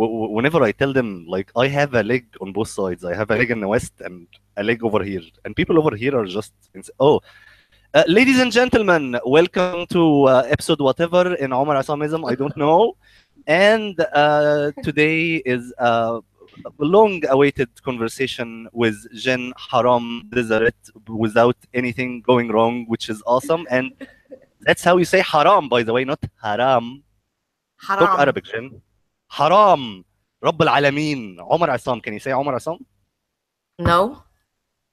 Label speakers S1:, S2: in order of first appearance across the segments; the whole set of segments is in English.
S1: whenever I tell them, like, I have a leg on both sides. I have a leg in the west and a leg over here, and people over here are just oh. Ladies and gentlemen, welcome to episode whatever in Omar Asamism. I don't know. And today is a long-awaited conversation with Jenn, Haram, Deseret, without anything going wrong, which is awesome. And that's how you say haram, by the way, not haram.
S2: Haram.
S1: Talk Arabic, Jenn. Haram. Rabb al-Alameen. Omar Asam. Can you say Omar Asam?
S2: No.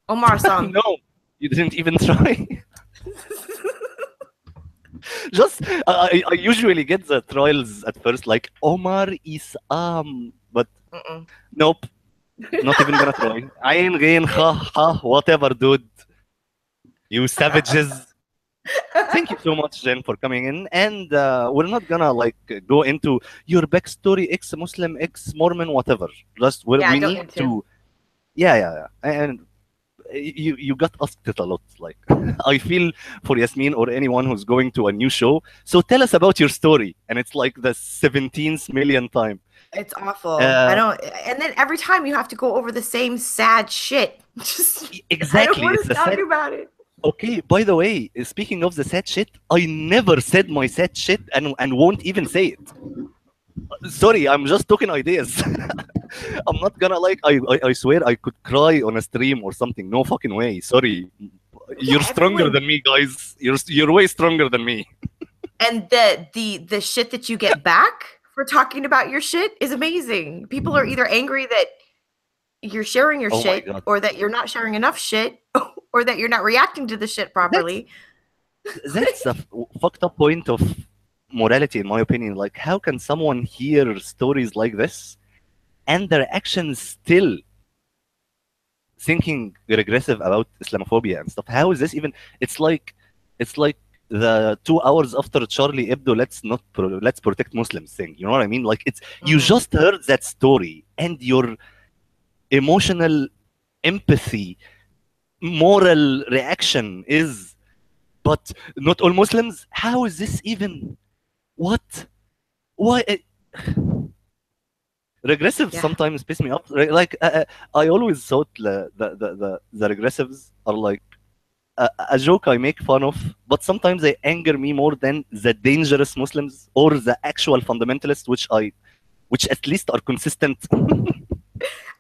S2: Omar Asam.
S1: No. You didn't even try. Just I usually get the trials at first, like Omar Isam, but nope, not even gonna try. Ayn, Ghain, Ha, Ha, whatever, dude. You savages. Thank you so much, Jen, for coming in. And we're not gonna like go into your backstory, ex-Muslim, ex-Mormon, whatever. Just we need to. Yeah. And you got asked it a lot. Like, I feel for Yasmin or anyone who's going to a new show. So tell us about your story. And it's like the 17th million time.
S2: It's awful. I don't. And then every time you have to go over the same sad shit.
S1: Exactly.
S2: I don't want to talk about it.
S1: Okay, by the way, speaking of the sad shit, I never said my sad shit and won't even say it. Sorry, I'm just talking ideas. I'm not gonna like, I swear I could cry on a stream or something. No fucking way. Sorry. You're stronger than me, guys. You're way stronger than me.
S2: And the shit that you get back for talking about your shit is amazing. People are either angry that you're sharing your shit, or that you're not sharing enough shit, or that you're not reacting to the shit properly.
S1: That's a fucked up point of morality, in my opinion. Like, how can someone hear stories like this and their actions still thinking regressive about Islamophobia and stuff? How is this even? It's like the 2 hours after Charlie Hebdo, let's protect Muslims thing. You know what I mean? Like, it's you just heard that story and your emotional empathy, moral reaction is, but not all Muslims. How is this even? What? Why? Regressives sometimes piss me off. Like, I always thought the regressives are like a joke I make fun of, but sometimes they anger me more than the dangerous Muslims or the actual fundamentalists, which at least are consistent.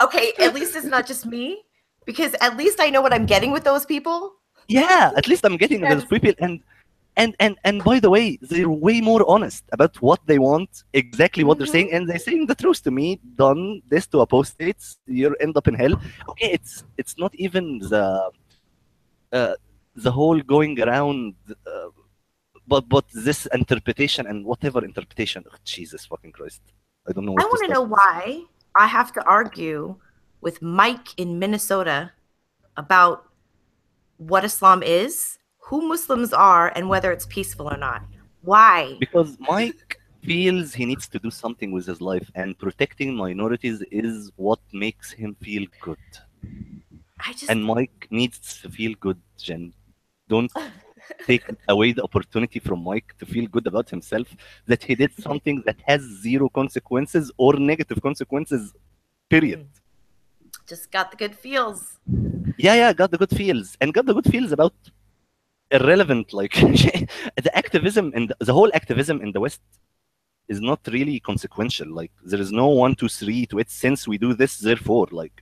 S2: Okay, at least it's not just me, because at least I know what I'm getting with those people.
S1: Yeah, at least I'm getting those people, and by the way, they're way more honest about what they want, exactly what they're saying, and they're saying the truth to me. Done this to apostates, you end up in hell. Okay, it's not even the whole going around, but this interpretation and whatever interpretation. Oh, Jesus fucking Christ, I don't know.
S2: I want to know why I have to argue with Mike in Minnesota about what Islam is, who Muslims are, and whether it's peaceful or not. Why?
S1: Because Mike feels he needs to do something with his life, and protecting minorities is what makes him feel good. And Mike needs to feel good, Jen. Don't take away the opportunity from Mike to feel good about himself, that he did something that has zero consequences or negative consequences, period.
S2: Just got the good feels.
S1: Yeah, got the good feels. And got the good feels about irrelevant, like, the activism and the whole activism in the West is not really consequential. Like, there is no 1, 2, 3 to it. Since we do this, therefore, like,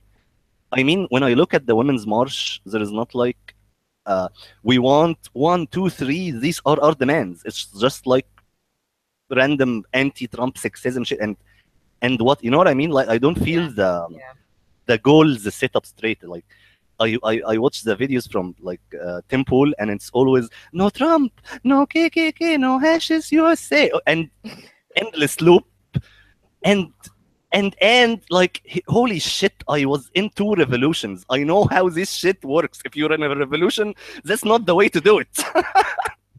S1: I mean, when I look at the Women's March, there is not like, we want 1, 2, 3. These are our demands. It's just like random anti-Trump sexism shit and what, you know what I mean? Like, I don't feel the goals set up straight. Like, I watch the videos from like Tim Pool, and it's always no Trump, no KKK, no hashes USA, and endless loop, and like, holy shit, I was in 2 revolutions. I know how this shit works. If you're in a revolution, that's not the way to do it.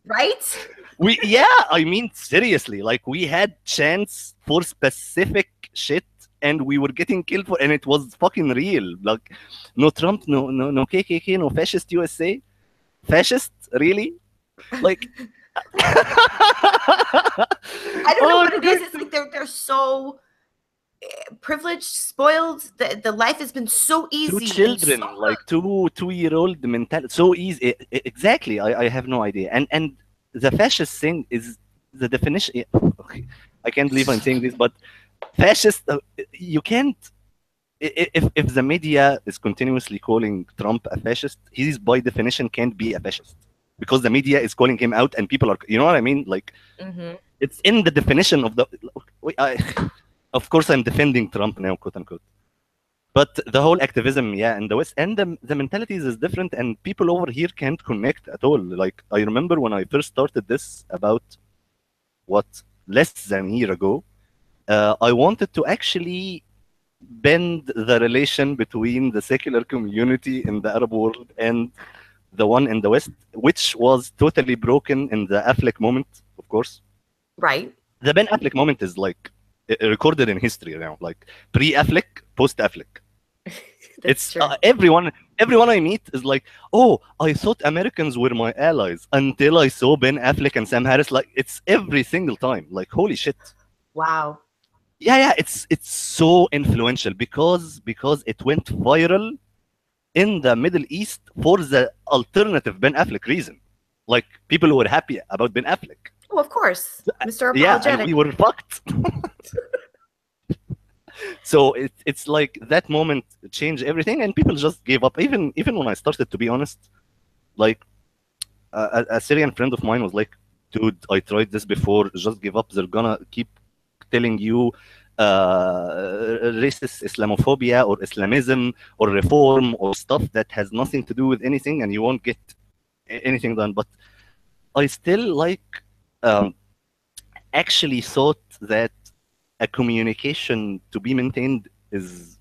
S2: Right?
S1: I mean, seriously, like, we had chance for specific shit, and we were getting killed for, and it was fucking real. Like, no Trump, no KKK, no fascist USA. Fascist, really? Like,
S2: I don't know what it is. It's like they're so privileged, spoiled. The life has been so easy.
S1: Two children,
S2: so
S1: like two-year-old mentality, so easy. Exactly. I have no idea. And the fascist thing is the definition. Okay, I can't believe I'm saying this, but fascist. You can't. If the media is continuously calling Trump a fascist, he's by definition can't be a fascist because the media is calling him out, and people are. You know what I mean? Like, it's in the definition of the. Of course, I'm defending Trump now, quote unquote. But the whole activism, yeah, in the West, and the mentalities is different, and people over here can't connect at all. Like, I remember when I first started this about, less than a year ago, I wanted to actually bend the relation between the secular community in the Arab world and the one in the West, which was totally broken in the Affleck moment, of course.
S2: Right.
S1: The Ben Affleck moment is like recorded in history now, like pre-Affleck, post-Affleck. It's everyone I meet is like, oh, I thought Americans were my allies until I saw Ben Affleck and Sam Harris. Like, it's every single time. Like, holy shit.
S2: Wow.
S1: Yeah, it's so influential because it went viral in the Middle East for the alternative Ben Affleck reason. Like, people were happy about Ben Affleck.
S2: Oh, of course, Mr. Apologetic.
S1: Yeah, and we were fucked. So it's like that moment changed everything, and people just gave up. Even when I started, to be honest, like a Syrian friend of mine was like, "Dude, I tried this before. Just give up. They're gonna keep telling you racist Islamophobia or Islamism or reform or stuff that has nothing to do with anything, and you won't get anything done." But I still actually thought that a communication to be maintained is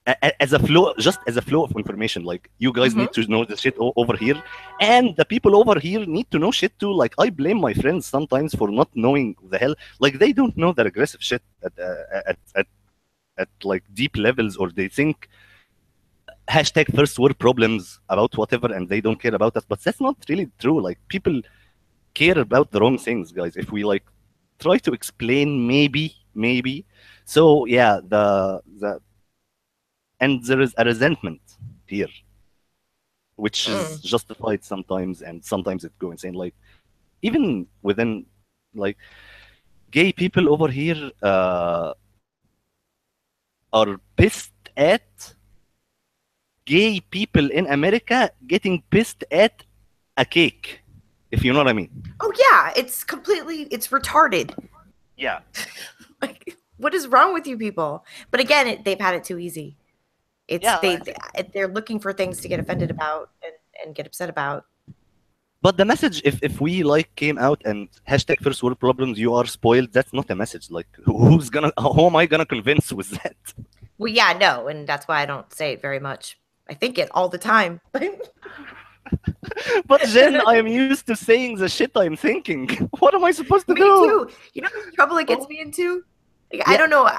S1: as a flow, just as a flow of information. Like, you guys need to know the shit over here, and the people over here need to know shit too. Like, I blame my friends sometimes for not knowing the hell. Like, they don't know that aggressive shit at like deep levels, or they think hashtag first world problems about whatever, and they don't care about us. But that's not really true. Like, people care about the wrong things, guys. If we like try to explain, maybe. So yeah, and there is a resentment here, which is justified sometimes, and sometimes it go insane. Like, even within, like, gay people over here are pissed at gay people in America getting pissed at a cake, if you know what I mean.
S2: Oh yeah, it's retarded.
S1: Yeah.
S2: Like, what is wrong with you people? But again, they've had it too easy. They're looking for things to get offended about and get upset about.
S1: But the message, if we like came out and hashtag first world problems, you are spoiled, that's not a message. Like, who am I gonna convince with that?
S2: Well, yeah, no, and that's why I don't say it very much. I think it all the time.
S1: But Jen, I am used to saying the shit I'm thinking. What am I supposed to do?
S2: Me too. You know the trouble it gets me into? Like, I don't know.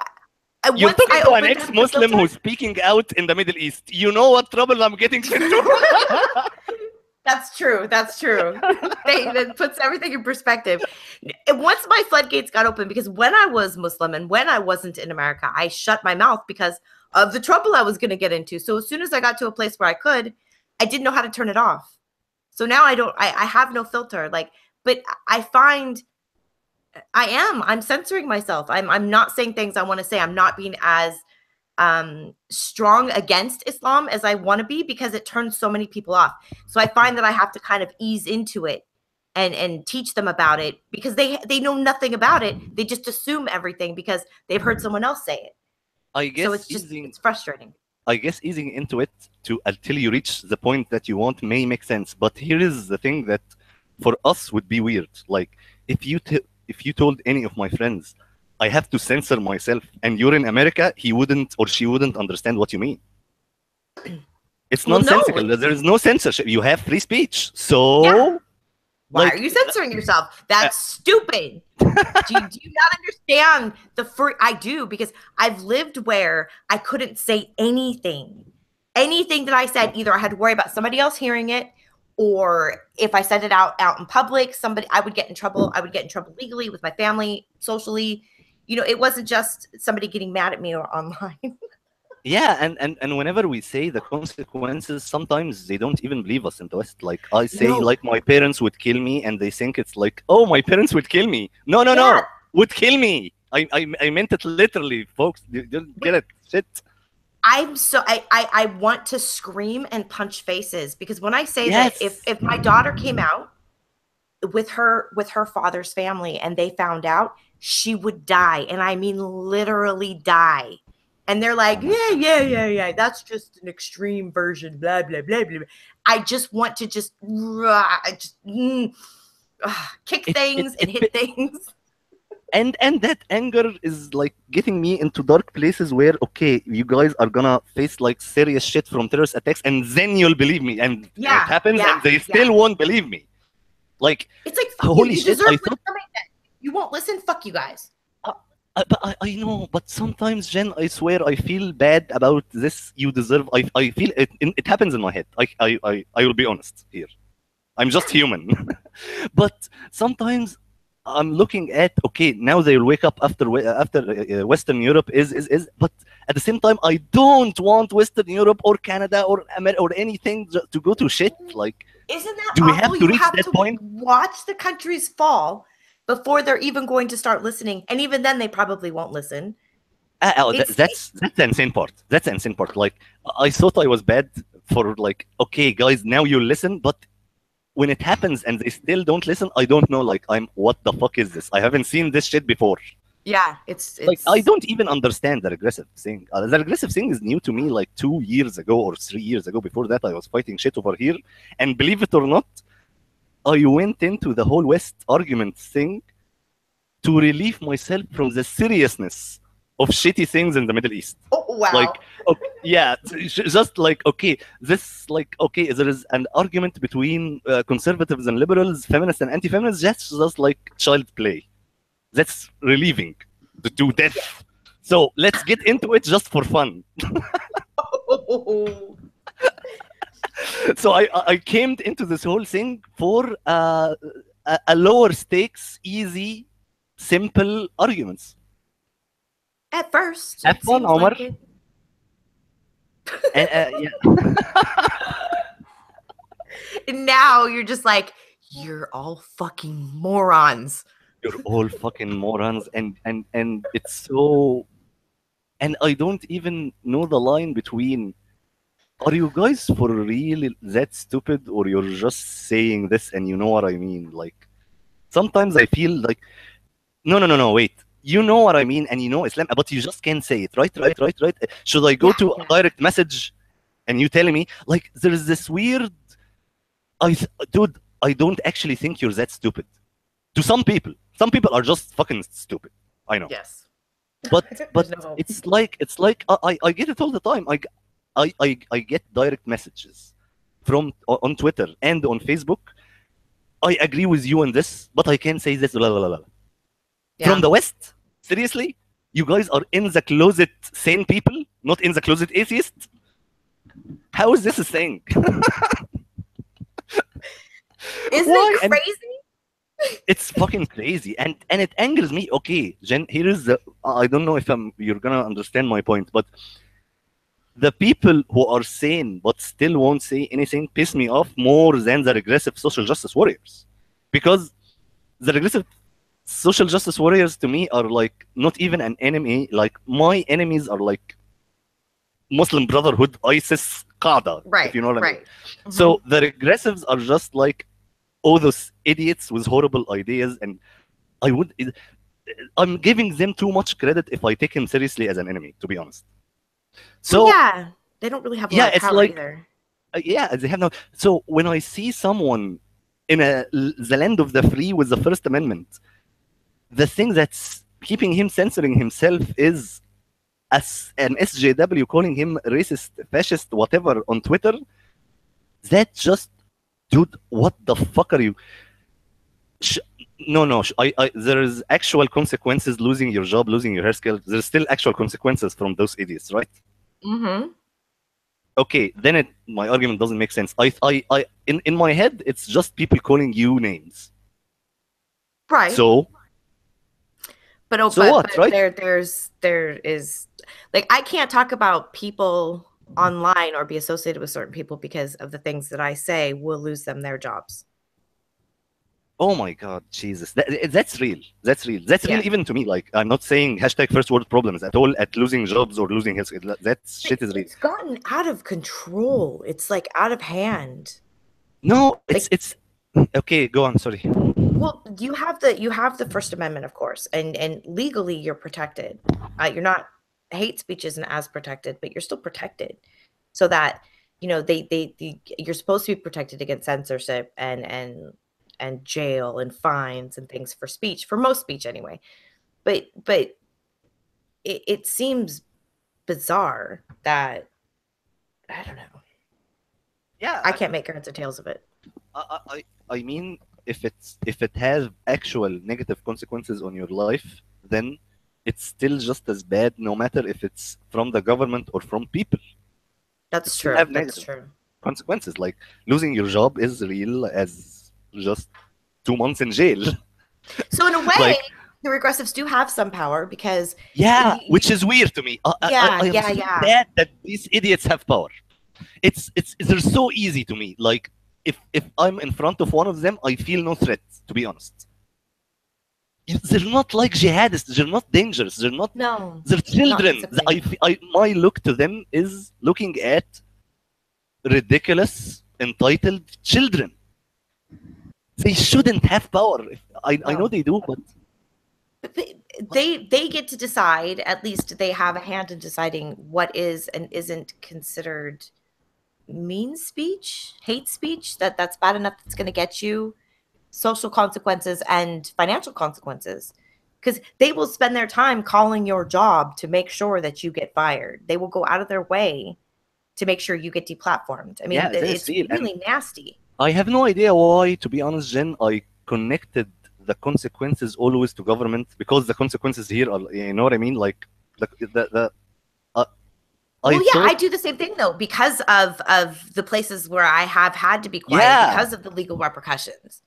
S1: You're talking to an ex-Muslim who's speaking out in the Middle East. You know what trouble I'm getting into?
S2: That's true. That puts everything in perspective. Once my floodgates got open, because when I was Muslim and when I wasn't in America, I shut my mouth because of the trouble I was going to get into. So as soon as I got to a place where I didn't know how to turn it off. So now I have no filter. Like, but I find I'm censoring myself. I'm not saying things I want to say. I'm not being as strong against Islam as I want to be, because it turns so many people off. So I find that I have to kind of ease into it and teach them about it, because they know nothing about it. They just assume everything because they've heard someone else say it.
S1: I guess
S2: so it's frustrating.
S1: I guess easing into it until you reach the point that you want may make sense. But here is the thing that for us would be weird. Like, if you told any of my friends, I have to censor myself, and you're in America, he wouldn't or she wouldn't understand what you mean. It's nonsensical. No. There is no censorship. You have free speech. So
S2: yeah. Why are you censoring yourself? That's stupid. do you not understand I do, because I've lived where I couldn't say anything. Anything that I said, either I had to worry about somebody else hearing it, or if I said it out in public, I would get in trouble. I would get in trouble legally with my family, socially. you know, it wasn't just somebody getting mad at me or online.
S1: Yeah, and whenever we say the consequences, sometimes they don't even believe us in the West. Like I say,
S2: No.
S1: like my parents would kill me, and they think it's like, oh, my parents would kill me. No, no,
S2: Yeah.
S1: no, would kill me. I meant it literally, folks. You don't get it. Shit.
S2: I want to scream and punch faces, because when I say
S1: Yes.
S2: that if my daughter came out with her father's family and they found out, she would die, and I mean literally die. And they're like, yeah, that's just an extreme version, blah blah blah blah. I just want to kick things and hit things.
S1: And that anger is like getting me into dark places where, okay, you guys are gonna face like serious shit from terrorist attacks, and then you'll believe me, and it happens, and they still won't believe me. Like,
S2: it's like,
S1: holy
S2: shit! I thought you won't listen. Fuck you guys.
S1: But I know, but sometimes, Jen, I swear, I feel bad about this. You deserve. I feel it. It happens in my head. I will be honest here. I'm just human. But sometimes I'm looking at, okay, now they'll wake up after Western Europe is. But at the same time, I don't want Western Europe or Canada or America or anything to go to shit. Like,
S2: isn't that
S1: do
S2: awful?
S1: We have to reach that point?
S2: Watch the countries fall before they're even going to start listening, and even then they probably won't listen.
S1: That's the insane part. That's the insane part. Like, I thought I was bad for like, okay, guys, now you listen, but when it happens and they still don't listen, I don't know. Like, what the fuck is this? I haven't seen this shit before.
S2: Yeah, it's
S1: like, I don't even understand the regressive thing. The regressive thing is new to me like 2 years ago or 3 years ago. Before that, I was fighting shit over here, and believe it or not, I went into the whole West argument thing to relieve myself from the seriousness of shitty things in the Middle East.
S2: Oh, wow.
S1: Like, okay, yeah, just like, okay, this, like, okay, there is an argument between conservatives and liberals, feminists and anti-feminists. That's just like child play. That's relieving to death. So let's get into it just for fun. So I came into this whole thing for a lower stakes, easy, simple arguments.
S2: At first.
S1: Have fun, Omar.
S2: Like
S1: yeah.
S2: Now you're just like, you're all fucking morons.
S1: You're all fucking morons, and it's so, and I don't even know the line between, are you guys for real that stupid, or you're just saying this and you know what I mean? Like, sometimes I feel like, no, wait. You know what I mean, and you know Islam, but you just can't say it, right? Should I go to a direct message and you telling me, like, there is this weird, dude, I don't actually think you're that stupid. To some people are just fucking stupid. I know.
S2: Yes.
S1: But it's like I get it all the time. I get direct messages from on Twitter and on Facebook. I agree with you on this, but I can't say this. Blah, blah, blah. Yeah. From the West, seriously, you guys are in the closet sane people, not in the closet atheists. How is this a thing?
S2: Isn't it crazy?
S1: It's fucking crazy, and it angers me. Okay, Jen, here is the. I don't know if you're gonna understand my point, but the people who are sane but still won't say anything piss me off more than the regressive social justice warriors, because the regressive social justice warriors to me are like not even an enemy. Like, my enemies are like Muslim Brotherhood, ISIS, Qaeda,
S2: right?
S1: If you know what I mean.
S2: Mm-hmm.
S1: So the regressives are just like all those idiots with horrible ideas, and I'm giving them too much credit if I take him seriously as an enemy, to be honest. So
S2: yeah, they don't really have a lot of power either.
S1: Yeah, they have no. So when I see someone in the land of the free with the First Amendment, the thing that's keeping him censoring himself is as an SJW calling him racist, fascist, whatever on Twitter. That just, dude, what the fuck are you? No. There is actual consequences: losing your job, losing your hair skill. There's still actual consequences from those idiots, right?
S2: Mm-hmm.
S1: Okay, then my argument doesn't make sense. In my head, it's just people calling you names.
S2: Right.
S1: So.
S2: But
S1: So what, right?
S2: there is, like, I can't talk about people online or be associated with certain people because of the things that I say will lose them their jobs.
S1: Oh my God, Jesus. That's real. That's real. That's real
S2: Yeah.
S1: even to me. Like, I'm not saying hashtag first world problems at all at losing jobs or losing health. That shit is real.
S2: It's gotten out of control. It's like out of hand.
S1: No,
S2: Like,
S1: it's okay, go on, sorry.
S2: well, you have the First Amendment, of course, and legally you're protected. You're not, hate speech isn't as protected, but you're still protected, so that you're supposed to be protected against censorship and jail and fines and things for speech, for most speech anyway. But it seems bizarre that, I don't know.
S1: Yeah,
S2: I can't make heads or tails of it.
S1: I mean, if it has actual negative consequences on your life, then it's still just as bad, no matter if it's from the government or from people.
S2: That's true. That's true.
S1: Consequences, like losing your job is real as just 2 months in jail.
S2: So in a way, the regressives do have some power because
S1: which is weird to me. I am so sad that these idiots have power. They're so easy to me. Like, if I'm in front of one of them, I feel no threat, to be honest. They're not like jihadists. They're not dangerous. They're not.
S2: No.
S1: They're children. My look to them is looking at ridiculous, entitled children. They shouldn't have power. I know they do, but
S2: they get to decide. At least they have a hand in deciding what is and isn't considered mean speech, hate speech, that's bad enough, that's going to get you social consequences and financial consequences, because they will spend their time calling your job to make sure that you get fired. They will go out of their way to make sure you get deplatformed. I mean, it's really nasty.
S1: I have no idea why, to be honest, Jen. I connected the consequences always to government, because the consequences here are, you know what I mean, like
S2: I do the same thing though, because of the places where I have had to be quiet because of the legal repercussions.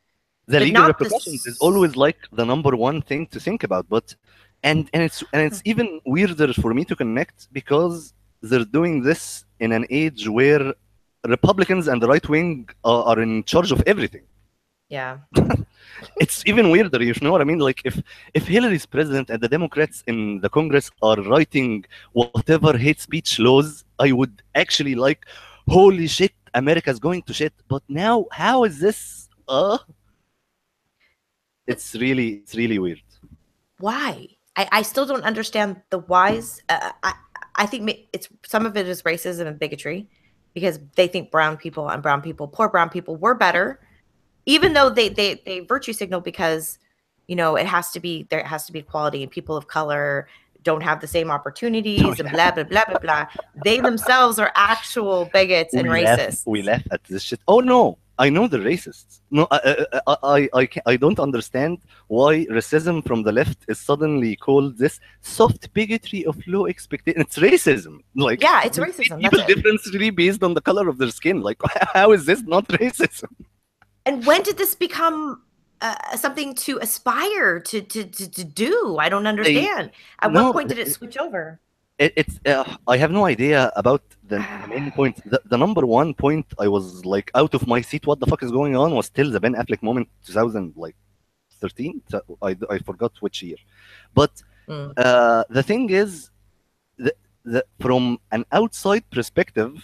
S1: The legal repercussions is always like the number one thing to think about, but and it's even weirder for me to connect because they're doing this in an age where Republicans and the right wing are in charge of everything.
S2: Yeah.
S1: It's even weirder, you know what I mean? Like, if Hillary's president and the Democrats in the Congress are writing whatever hate speech laws, I would actually like, holy shit, America's going to shit. But now, how is this? It's really weird.
S2: Why? I still don't understand the whys. I think it's some of it is racism and bigotry, because they think brown people, poor brown people, were better. Even though they virtue signal because, there has to be equality, and people of color don't have the same opportunities and blah, blah, blah, blah, blah. They themselves are actual bigots and racists.
S1: We laugh at this shit. Oh, no, I know they're racists. No, I don't understand why racism from the left is suddenly called this soft bigotry of low expectation. It's racism. Like,
S2: yeah, it's racism.
S1: People differently based on the color of their skin. Like, how is this not racism?
S2: And when did this become something to aspire to do? I don't understand. At what point did it switch over?
S1: I have no idea about the main point. The number one point I was like out of my seat, what the fuck is going on, was still the Ben Affleck moment, 2013. I forgot which year. But the thing is, from an outside perspective,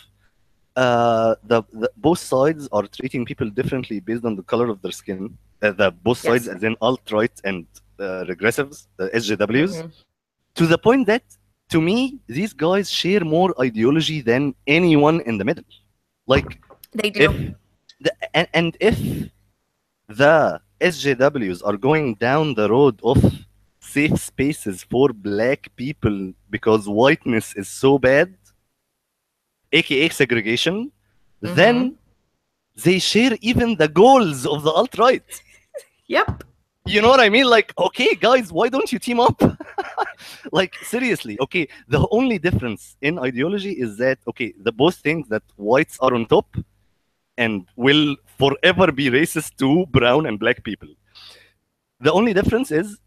S1: both sides are treating people differently based on the color of their skin. Both sides, as in alt-right and regressives, the SJWs, to the point that, to me, these guys share more ideology than anyone in the middle. Like,
S2: they do.
S1: If the SJWs are going down the road of safe spaces for black people because whiteness is so bad, aka segregation, then they share even the goals of the alt-right.
S2: Yep.
S1: You know what I mean? Like, okay, guys, why don't you team up? Like, seriously, okay, the only difference in ideology is that, okay, the both think that whites are on top and will forever be racist to brown and black people. The only difference is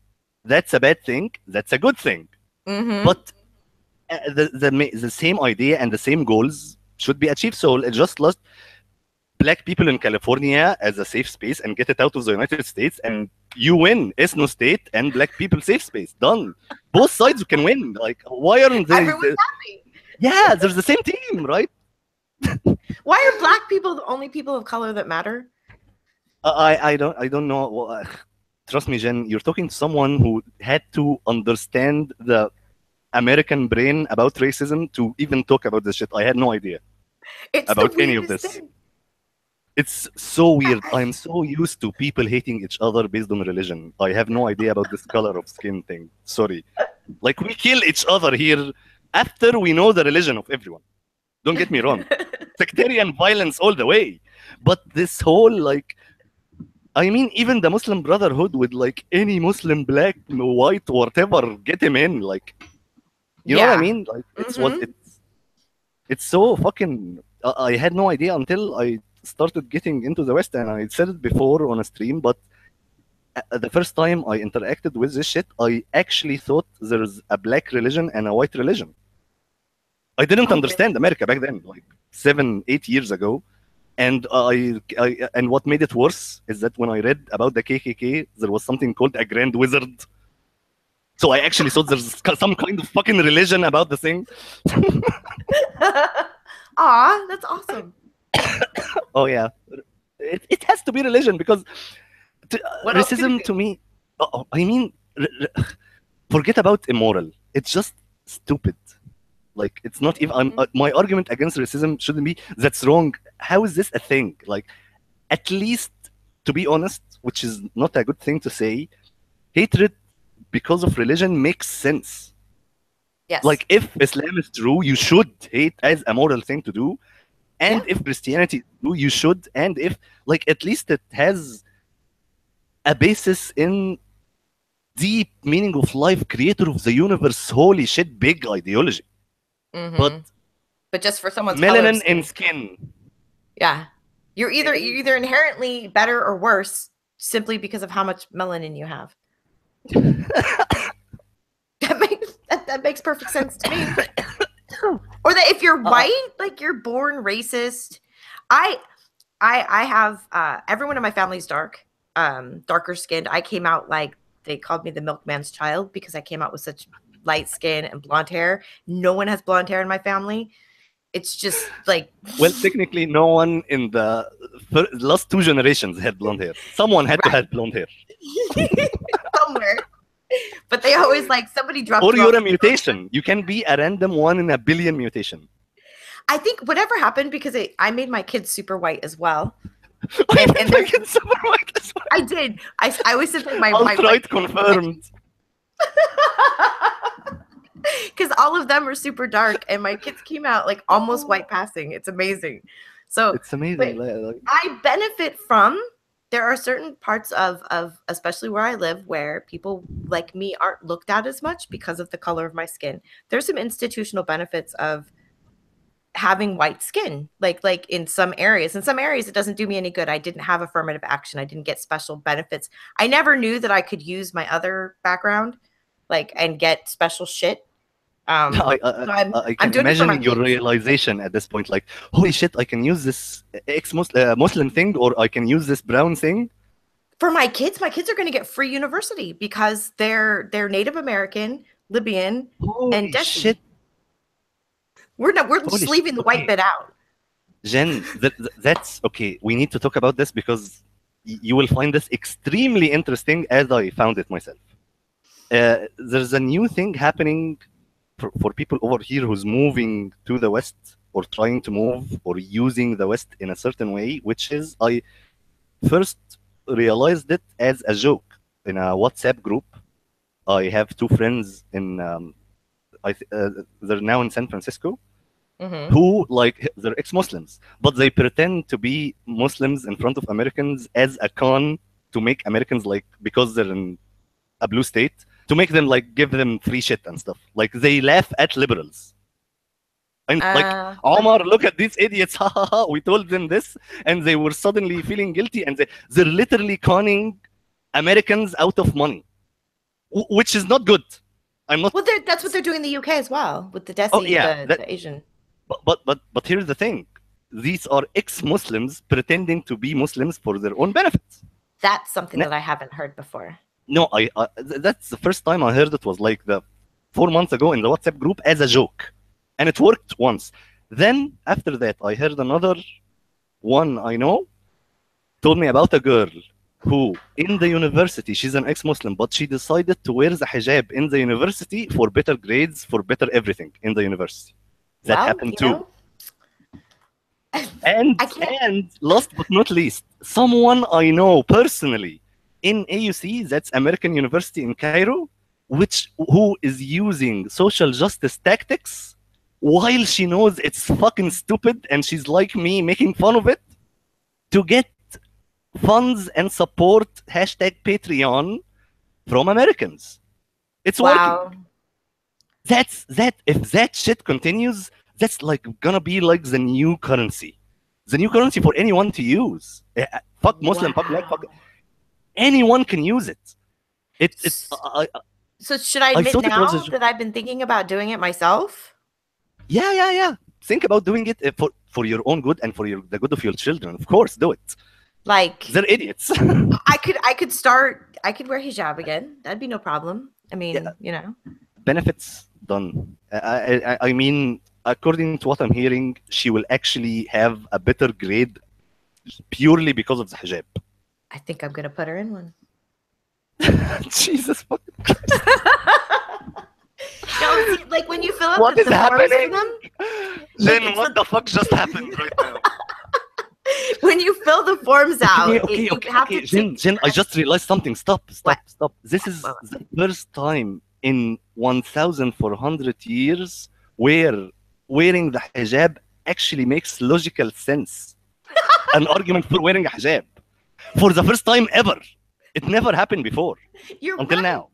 S1: that's a bad thing. That's a good thing. But the same idea and the same goals should be achieved. So it just lost black people in California as a safe space and get it out of the United States, and you win Ethno state and black people safe space. Done. Both sides can win. Like, why aren't they?
S2: Everyone's happy.
S1: Yeah, there's the same team, right?
S2: Why are black people the only people of color that matter?
S1: I don't know. Well, trust me, Jen, you're talking to someone who had to understand the American brain about racism to even talk about this shit. I had no idea about any of this. Thing. It's so weird. I'm so used to people hating each other based on religion. I have no idea about this color of skin thing. Sorry. Like, we kill each other here after we know the religion of everyone. Don't get me wrong. Sectarian violence all the way. But this whole, like, I mean, even the Muslim Brotherhood with, like, any Muslim, black, white, whatever, get him in. Like, you know what I mean? Like, it's so fucking... I had no idea until I started getting into the West, and I said it before on a stream, but the first time I interacted with this shit, I actually thought there's a black religion and a white religion. I didn't understand America back then, like 7-8 years ago. And and what made it worse is that when I read about the KKK, there was something called a Grand Wizard. So I actually thought there's some kind of fucking religion about the thing.
S2: Aw, that's awesome.
S1: Oh yeah, it has to be religion, because racism to me, I mean, forget about immoral. It's just stupid. Like, it's not even. My argument against racism shouldn't be that's wrong. How is this a thing? Like, at least, to be honest, which is not a good thing to say, hatred because of religion makes sense.
S2: Yes.
S1: Like, if Islam is true, you should hate as a moral thing to do. And if Christianity is true, you should. And if, like, at least it has a basis in deep meaning of life, creator of the universe, holy shit, big ideology. But
S2: just for someone's
S1: melanin and skin.
S2: Yeah. You're either inherently better or worse simply because of how much melanin you have. That makes perfect sense to me. Or that if you're white, like, you're born racist. I have everyone in my family's darker skinned. I came out, like, they called me the milkman's child because I came out with such light skin and blonde hair. No one has blonde hair in my family. It's just like,
S1: well, technically no one in the last 2 generations had blonde hair. Someone had to have blonde hair
S2: somewhere. But they always, like, somebody dropped.
S1: Or you're a mutation. You can be a random 1 in a billion mutation.
S2: I think whatever happened, because I made my kids super white as well.
S1: And my kids super white as well.
S2: I did. I always said that my
S1: white confirmed.
S2: Because all of them are super dark, and my kids came out, like, almost white passing. It's amazing. So
S1: it's amazing.
S2: I benefit from. There are certain parts of especially where I live where people like me aren't looked at as much because of the color of my skin. There's some institutional benefits of having white skin, like in some areas. In some areas, it doesn't do me any good. I didn't have affirmative action. I didn't get special benefits. I never knew that I could use my other background, like, and get special shit.
S1: I can imagine your realization at this point, like, holy shit, I can use this Muslim thing, or I can use this brown thing.
S2: For my kids are going to get free university because they're Native American, Libyan, and Desi.
S1: Shit.
S2: We're just leaving the white bit out.
S1: Jen, that's okay. We need to talk about this because you will find this extremely interesting, as I found it myself. There's a new thing happening for people over here who's moving to the West, or trying to move, or using the West in a certain way, which is, I first realized it as a joke in a WhatsApp group. I have 2 friends in, they're now in San Francisco, who, like, they're ex-Muslims, but they pretend to be Muslims in front of Americans as a con to make Americans, like, because they're in a blue state, to make them, like, give them free shit and stuff. Like, they laugh at liberals. And like, Omar, look at these idiots, ha ha ha, we told them this, and they were suddenly feeling guilty, and they're literally conning Americans out of money. which is not good. I'm not.
S2: Well, that's what they're doing in the UK as well with the Desi, the Asian.
S1: But here's the thing: these are ex-Muslims pretending to be Muslims for their own benefits.
S2: That's something that I haven't heard before.
S1: No, that's the first time I heard it was like 4 months ago in the WhatsApp group as a joke, and it worked once. Then after that, I heard another one I know told me about a girl who in the university, she's an ex-Muslim, but she decided to wear the hijab in the university for better grades, for better everything in the university. That happened too. And last but not least, someone I know personally in AUC, that's American University in Cairo, who is using social justice tactics while she knows it's fucking stupid and she's like me making fun of it to get funds and support #Patreon from Americans. It's working. If that shit continues, that's like gonna be like the new currency for anyone to use. Fuck Muslim, fuck black, fuck anyone can use it.
S2: So should I admit now that I've been thinking about doing it myself?
S1: Yeah. Think about doing it for your own good and for the good of your children. Of course, do it.
S2: Like
S1: they're idiots.
S2: I could wear hijab again. That'd be no problem. I mean, you know.
S1: Benefits done. I mean, according to what I'm hearing, she will actually have a better grade purely because of the hijab.
S2: I think I'm gonna put her in one.
S1: Jesus fucking Christ.
S2: No, see, like when you fill out
S1: what is happening?
S2: For them,
S1: Then what the fuck just happened right now?
S2: When you fill the forms out,
S1: okay. Jen, I just realized something. Stop. This is the first time in 1,400 years where wearing the hijab actually makes logical sense. An argument for wearing a hijab. For the first time ever. It never happened before. Until now.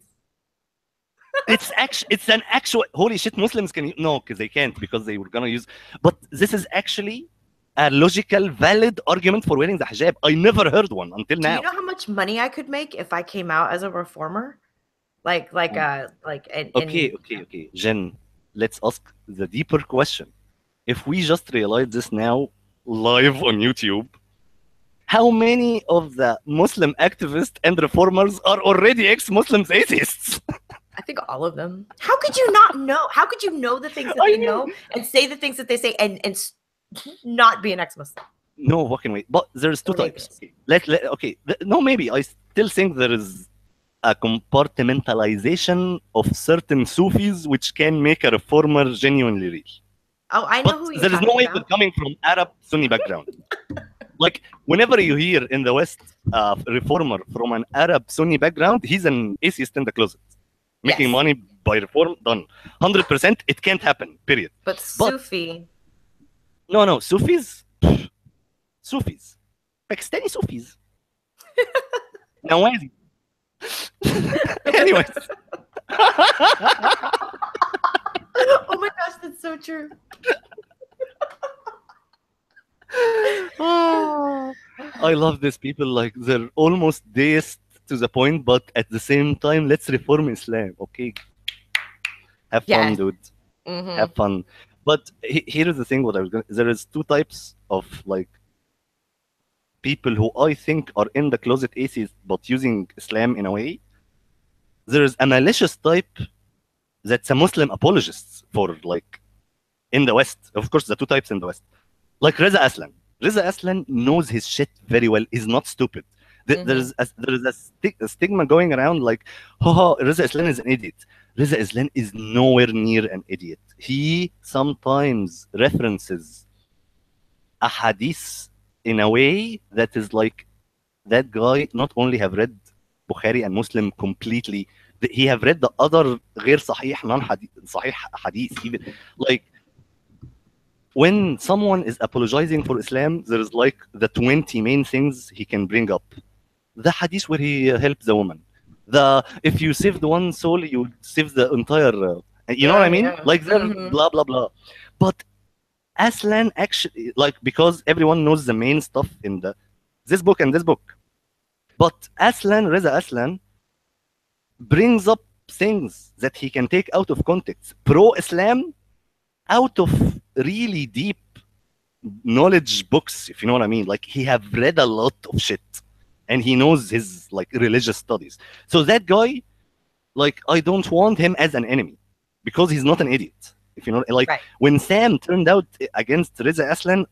S1: It's an actual holy shit. Muslims can because they can't because they were gonna use. But this is actually a logical, valid argument for wearing the hijab. I never heard one until now.
S2: Do you know how much money I could make if I came out as a reformer? Okay.
S1: Jen, let's ask the deeper question. If we just realized this now live on YouTube, how many of the Muslim activists and reformers are already ex-Muslims atheists?
S2: I think all of them. How could you not know? How could you know the things that they know and say the things that they say and not be an ex-Muslim?
S1: No fucking way. But there's two types. Maybe I still think there is a compartmentalization of certain Sufis which can make a reformer genuinely real.
S2: Oh, I know who you're
S1: there is no way they're coming from Arab Sunni background. Like whenever you hear in the West a reformer from an Arab Sunni background, he's an atheist in the closet. Making money by reform, done. 100%, it can't happen, period.
S2: But Sufi.
S1: No, Sufis. Pakistani Sufis. Nawazi. Anyways.
S2: Oh my gosh, that's so true.
S1: I love these people. Like they're almost deist to the point, but at the same time, let's reform Islam. Okay, have fun, dude.
S2: Mm-hmm.
S1: Have fun. But here is the thing. There is two types of like people who I think are in the closet atheists, but using Islam in a way. There is a malicious type that's a Muslim apologist for like in the West. Of course, the two types in the West. Like Reza Aslan. Reza Aslan knows his shit very well. He's not stupid. There is a stigma going around like, Reza Aslan is an idiot. Reza Aslan is nowhere near an idiot. He sometimes references a hadith in a way that is like, that guy not only have read Bukhari and Muslim completely, he have read the other غير صحيح, non-hadith, صحيح hadith even. Like, when someone is apologizing for Islam, there is like the 20 main things he can bring up. The hadith where he helps the woman. If you saved one soul, you save the entire. You know what I mean? Yeah. Like blah blah blah. But Aslan actually, like, because everyone knows the main stuff in this book and this book. But Reza Aslan brings up things that he can take out of context pro-Islam out of really deep knowledge books, if you know what I mean. Like, he have read a lot of shit and he knows his like religious studies. So that guy, like, I don't want him as an enemy because he's not an idiot. If you know, like,
S2: Right.
S1: when Sam turned out against Reza Aslan,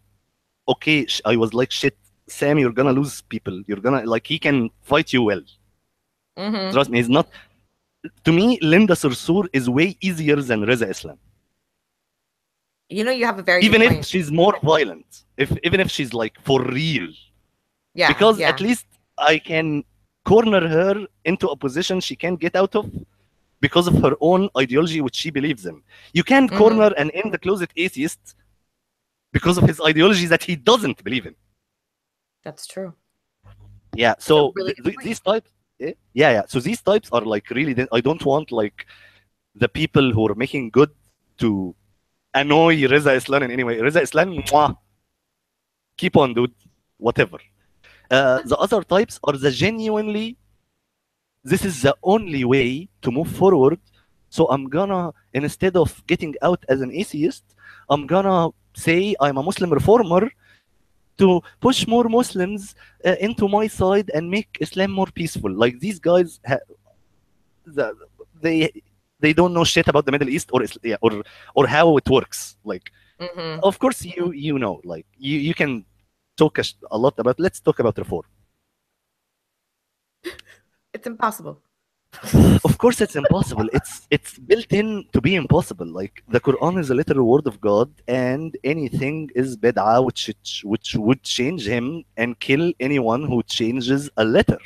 S1: okay, I was like, shit, Sam, you're gonna lose people. You're gonna, like, he can fight you well.
S2: Mhm.
S1: Trust me, he's not. To me, Linda Sarsour is way easier than Reza Islam.
S2: You know, you have a very
S1: Even
S2: good
S1: if
S2: point.
S1: she's more violent, even if she's like for real.
S2: Yeah.
S1: Because
S2: yeah.
S1: at least I can corner her into a position she can't get out of because of her own ideology, which she believes in. You can't corner an in the closet atheist because of his ideology that he doesn't believe in.
S2: That's true.
S1: Yeah. So
S2: really
S1: these types, yeah. So these types are like really. I don't want like the people who are making good to annoy Reza Islam in any way. Reza Islam, mwah. Keep on, dude. Whatever. The other types are the genuinely, this is the only way to move forward. So I'm gonna, instead of getting out as an atheist, I'm gonna say I'm a Muslim reformer to push more Muslims into my side and make Islam more peaceful. Like, these guys, they don't know shit about the Middle East or how it works. Like, of course you know, like, you can talk a lot about. Let's talk about reform.
S2: It's impossible.
S1: Of course it's impossible. It's built in to be impossible. Like, the Quran is a literal word of God, and anything is bid'ah, which would change him and kill anyone who changes a letter.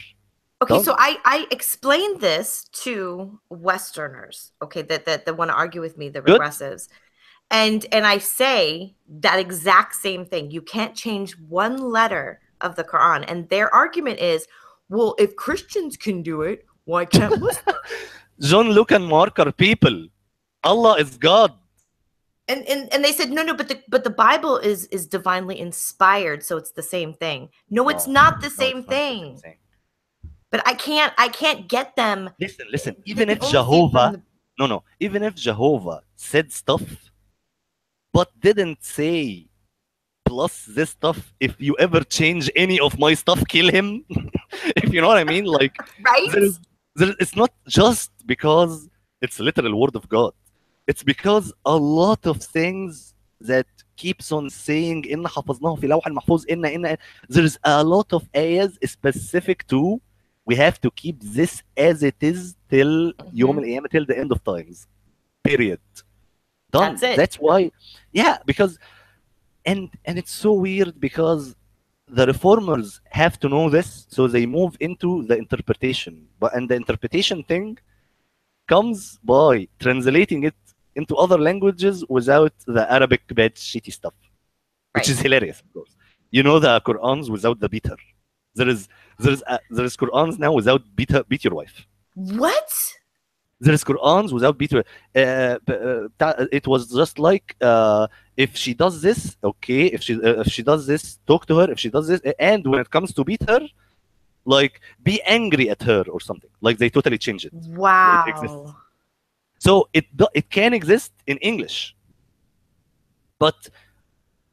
S2: Okay, so I explained this to Westerners, okay, that want to argue with me, the regressives. And I say that exact same thing. You can't change one letter of the Quran. And their argument is, well, if Christians can do it, why can't Muslims?
S1: John, Luke, and Mark are people. Allah is God.
S2: And they said, no, but the Bible is divinely inspired, so it's the same thing. No, it's not the same thing. But I can't get them.
S1: Listen. Even if Jehovah, even if Jehovah said stuff, but didn't say, plus this stuff, if you ever change any of my stuff, kill him. If you know what I mean, like,
S2: right?
S1: It's not just because it's a literal word of God. It's because a lot of things that keeps on saying إن حفظناه في لوح المحفوظ إن there's a lot of ayahs specific to we have to keep this as it is till يوم القيامة, till the end of times. Period. Done.
S2: That's it.
S1: That's why, yeah, because and it's so weird because the reformers have to know this, so they move into the interpretation. And the interpretation thing comes by translating it into other languages without the Arabic bad shitty stuff, which is hilarious, of course. You know, the Qur'ans without the beater. There is Qur'ans now without beat your wife.
S2: What?
S1: There is Qur'ans without beat your it was just like if she does this, okay. If she does this, talk to her. If she does this, and when it comes to beat her, like, be angry at her or something. Like, they totally change it.
S2: Wow.
S1: It exists. So it can exist in English, but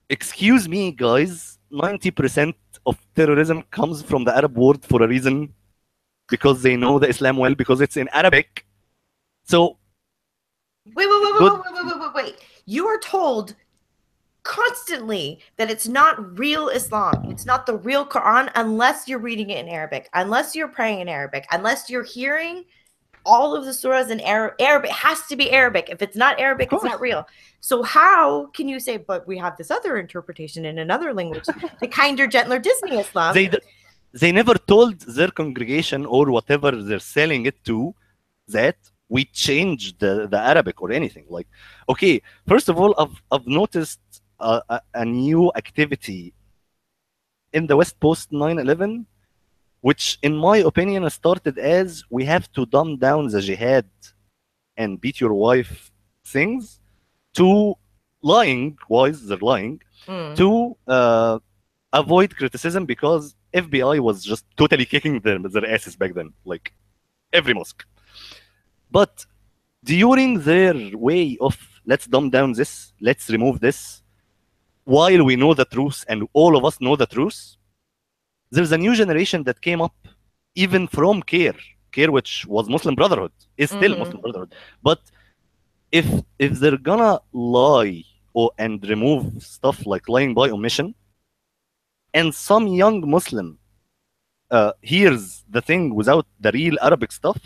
S1: excuse me, guys, 90% of terrorism comes from the Arab world for a reason, because they know the Islam well, because it's in Arabic. So
S2: wait. You are told constantly that it's not real Islam. It's not the real Quran unless you're reading it in Arabic, unless you're praying in Arabic, unless you're hearing all of the surahs in Arabic. It has to be Arabic. If it's not Arabic, it's not real. So how can you say, but we have this other interpretation in another language, the kinder, gentler Disney Islam?
S1: They never told their congregation or whatever they're selling it to that we changed the Arabic or anything. Like, okay, first of all, I've noticed a new activity in the West post 9/11, which in my opinion started as we have to dumb down the jihad and beat your wife things to lying, to avoid criticism, because FBI was just totally kicking their asses back then, like every mosque. But during their way of let's dumb down this, let's remove this, while we know the truth and all of us know the truth, there's a new generation that came up even from CARE, which was Muslim Brotherhood, is still Muslim Brotherhood. But if they're gonna lie and remove stuff like lying by omission, and some young Muslim hears the thing without the real Arabic stuff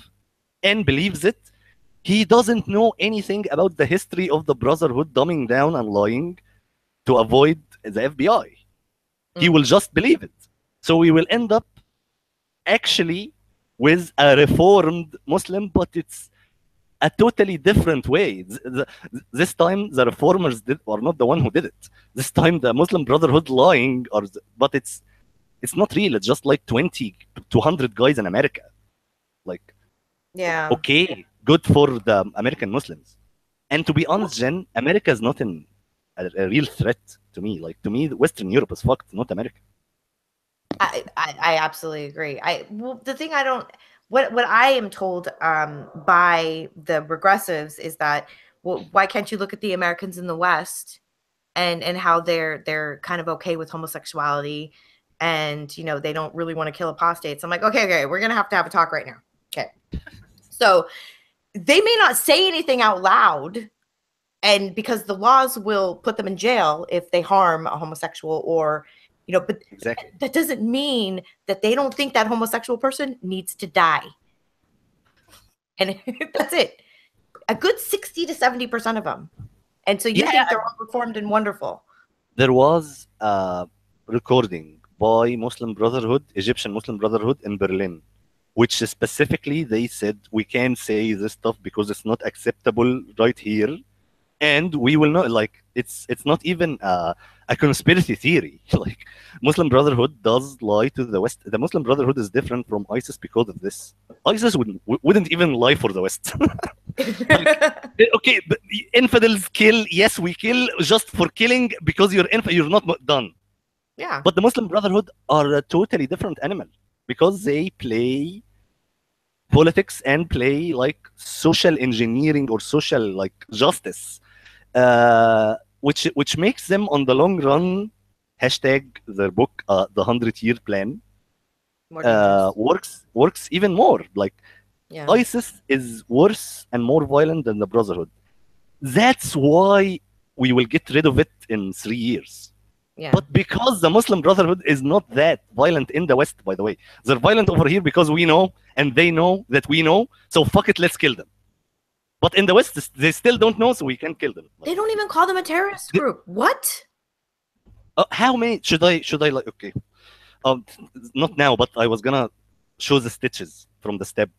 S1: and believes it, he doesn't know anything about the history of the Brotherhood dumbing down and lying to avoid the FBI. He will just believe it. So we will end up actually with a reformed Muslim, but it's a totally different way. This time the reformers are not the one who did it. This time the Muslim Brotherhood lying, but it's not real. It's just like 20 to 100 guys in America. Like,
S2: yeah,
S1: okay, good for the American Muslims. And to be honest, Jen, America is not a real threat to me. Like, to me, Western Europe is fucked, not America.
S2: I absolutely agree. The thing what I am told by the regressives is that, well, why can't you look at the Americans in the West and how they're kind of okay with homosexuality, and you know, they don't really want to kill apostates. I'm like, okay, we're gonna have to have a talk right now. Okay, so they may not say anything out loud, and because the laws will put them in jail if they harm a homosexual, or you know, but
S1: exactly.
S2: That doesn't mean that they don't think that homosexual person needs to die. And that's it. A good 60 to 70% of them. And so you think they're all reformed and wonderful.
S1: There was a recording by Muslim Brotherhood, Egyptian Muslim Brotherhood in Berlin, which specifically they said, we can't say this stuff because it's not acceptable right here. And we will not, like, it's not even a conspiracy theory. Like, Muslim Brotherhood does lie to the West. The Muslim Brotherhood is different from ISIS because of this. ISIS wouldn't even lie for the West. Like, okay, but infidels kill. Yes, we kill just for killing because you're not done.
S2: Yeah.
S1: But the Muslim Brotherhood are a totally different animal because they play politics and play like social engineering or social like justice. Which makes them on the long run, hashtag their book, the 100-Year Plan, works even more. Like, ISIS is worse and more violent than the Brotherhood. That's why we will get rid of it in 3 years.
S2: Yeah.
S1: But because the Muslim Brotherhood is not that violent in the West, by the way, they're violent over here because we know and they know that we know. So fuck it, let's kill them. But in the West, they still don't know, so we can't kill them.
S2: They don't even call them a terrorist group. What?
S1: How many should I like? Okay, not now, but I was gonna show the stitches from the stab.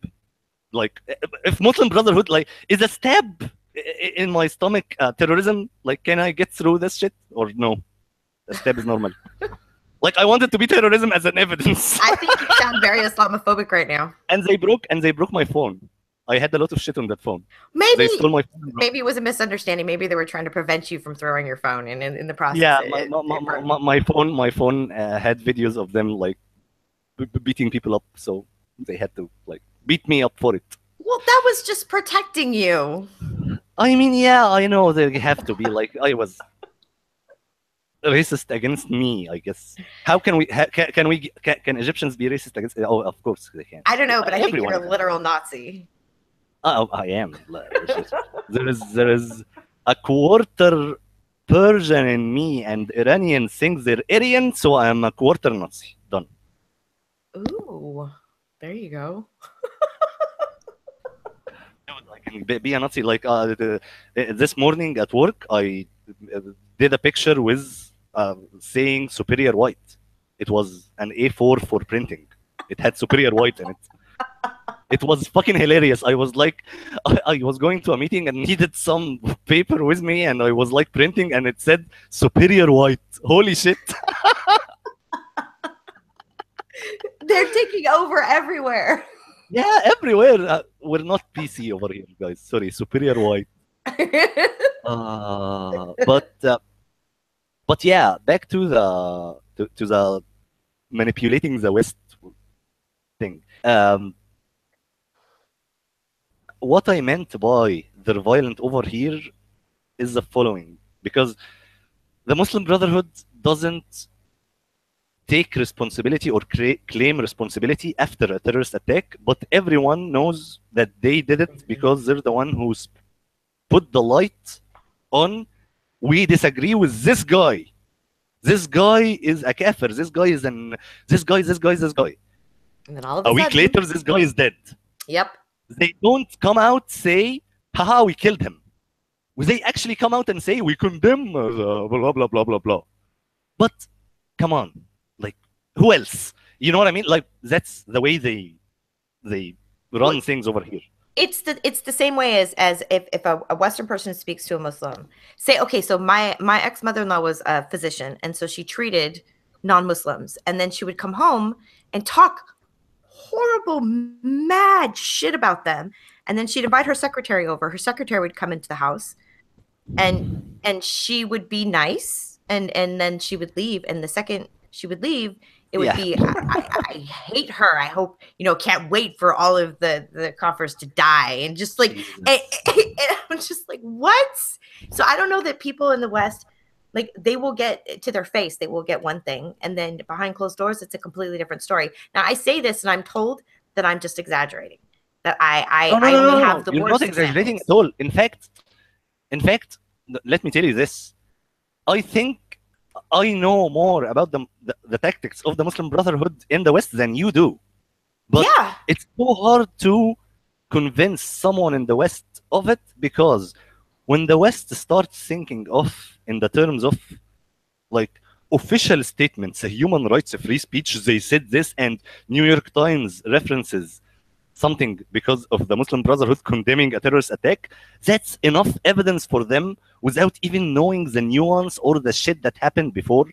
S1: Like, if Muslim Brotherhood like is a stab in my stomach terrorism, like, can I get through this shit or no? The stab is normal. Like, I wanted to be terrorism as an evidence.
S2: I think you sound very Islamophobic right now.
S1: And they broke my phone. I had a lot of shit on that phone.
S2: Maybe
S1: they stole my phone.
S2: Maybe it was a misunderstanding. Maybe they were trying to prevent you from throwing your phone, and in the process,
S1: yeah, my phone had videos of them like beating people up, so they had to like beat me up for it.
S2: Well, that was just protecting you.
S1: I mean, yeah, I know they have to be like I was racist against me, I guess. How can we? Can Egyptians be racist against? Oh, of course they can.
S2: I don't know, but I think you're a literal Nazi.
S1: Oh, I am. There is a quarter Persian in me, and Iranian thinks they're Aryan, so I am a quarter Nazi. Done.
S2: Ooh, there you go.
S1: Be a Nazi. Like this morning at work, I did a picture with saying superior white. It was an A4 for printing. It had superior white in it. It was fucking hilarious. I was like, I was going to a meeting and needed some paper with me, and I was like printing, and it said superior white. Holy shit.
S2: They're taking over everywhere.
S1: Yeah, everywhere. We're not PC over here, guys. Sorry, superior white. But yeah, back to the manipulating the West thing. what I meant by they're violent over here is the following, because the Muslim Brotherhood doesn't take responsibility or claim responsibility after a terrorist attack, but everyone knows that they did it because they're the one who put the light on. We disagree with this guy. This guy is a kafir. This guy is this guy.
S2: And then all of
S1: a week later, this guy is dead.
S2: Yep.
S1: They don't come out say, haha, we killed him. They actually come out and say, we condemn blah, blah, blah, blah, blah. But come on, like, who else? You know what I mean? Like, that's the way they run things over here.
S2: It's the same way as if a Western person speaks to a Muslim. Say, okay, so my ex-mother-in-law was a physician, and so she treated non-Muslims, and then she would come home and talk horrible, mad shit about them, and then she'd invite her secretary over. Her secretary would come into the house, and she would be nice, and then she would leave, and the second she would leave, it would be, I hate her. I hope, can't wait for all of the Kafirs to die. And just like, and I'm just like, what? So I don't know that people in the West, like, they will get to their face, they will get one thing. And then behind closed doors, it's a completely different story. Now, I say this and I'm told that I'm just exaggerating. That I only have the worst.
S1: You're not exaggerating at all. In fact, let me tell you this. I think I know more about the tactics of the Muslim Brotherhood in the West than you do. But it's so hard to convince someone in the West of it, because when the West starts thinking of in the terms of like official statements, human rights, free speech, they said this, and New York Times references something because of the Muslim Brotherhood condemning a terrorist attack, that's enough evidence for them without even knowing the nuance or the shit that happened before.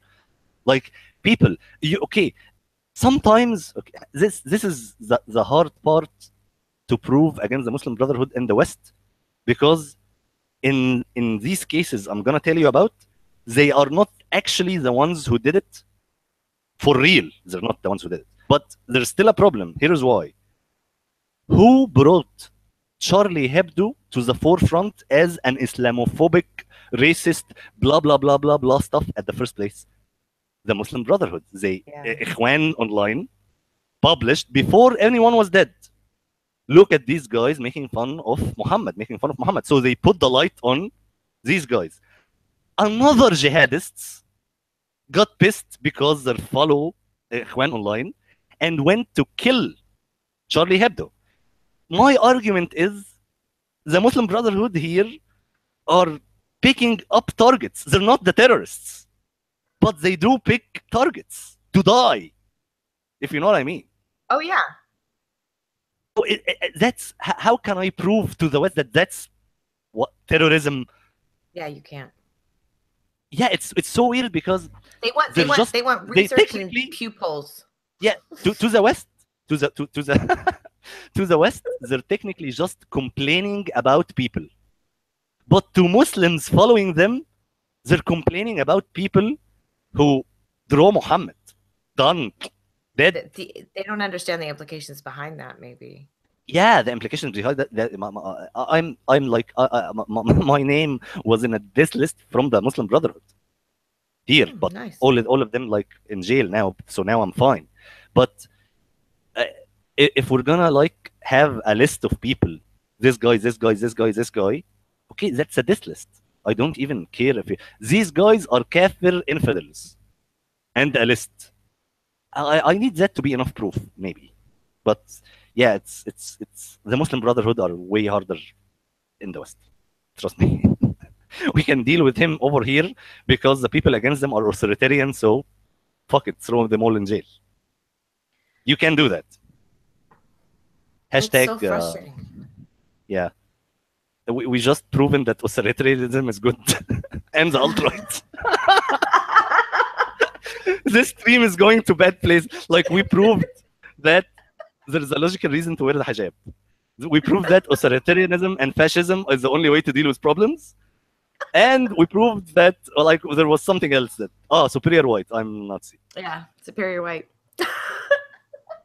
S1: Like, people, sometimes this is the hard part to prove against the Muslim Brotherhood in the West, because in these cases I'm gonna tell you about, they are not actually the ones who did it for real. They're not the ones who did it, but there's still a problem. Here's why. Who brought Charlie Hebdo to the forefront as an Islamophobic, racist, blah, blah, blah, blah, blah stuff at the first place? The Muslim Brotherhood. They, Ikhwan Online, published before anyone was dead. Look at these guys making fun of Muhammad, So they put the light on these guys. Another jihadists got pissed because they follow Ikhwan Online and went to kill Charlie Hebdo. My argument is the Muslim Brotherhood here are picking up targets. They're not the terrorists, but they do pick targets to die, if you know what I mean.
S2: Oh, yeah.
S1: So that's, how can I prove to the West that that's what terrorism?
S2: Yeah, you can't.
S1: Yeah, it's so weird, because
S2: they want research and pew polls.
S1: Yeah, to the West, to the West, they're technically just complaining about people. But to Muslims following them, they're complaining about people who draw Muhammad. Done. Dead.
S2: They don't understand the implications behind that, maybe.
S1: Yeah, the implications behind that. I'm like, my name was in a diss list from the Muslim Brotherhood here, but nice. all of them like in jail now, so now I'm fine. But if we're gonna like have a list of people, this guy, okay, that's a diss list. I don't even care if these guys are kafir infidels, and a list. I need that to be enough proof, maybe. But yeah, it's the Muslim Brotherhood are way harder in the West. Trust me. We can deal with him over here because the people against them are authoritarian, so fuck it, throw them all in jail. You can do that. Hashtag.
S2: So frustrating.
S1: Yeah. We just proven that authoritarianism is good and the alt-right. This stream is going to bad place. Like, we proved that there is a logical reason to wear the hijab. We proved that authoritarianism and fascism is the only way to deal with problems. And we proved that like there was something else that superior white. I'm Nazi.
S2: Yeah, superior white.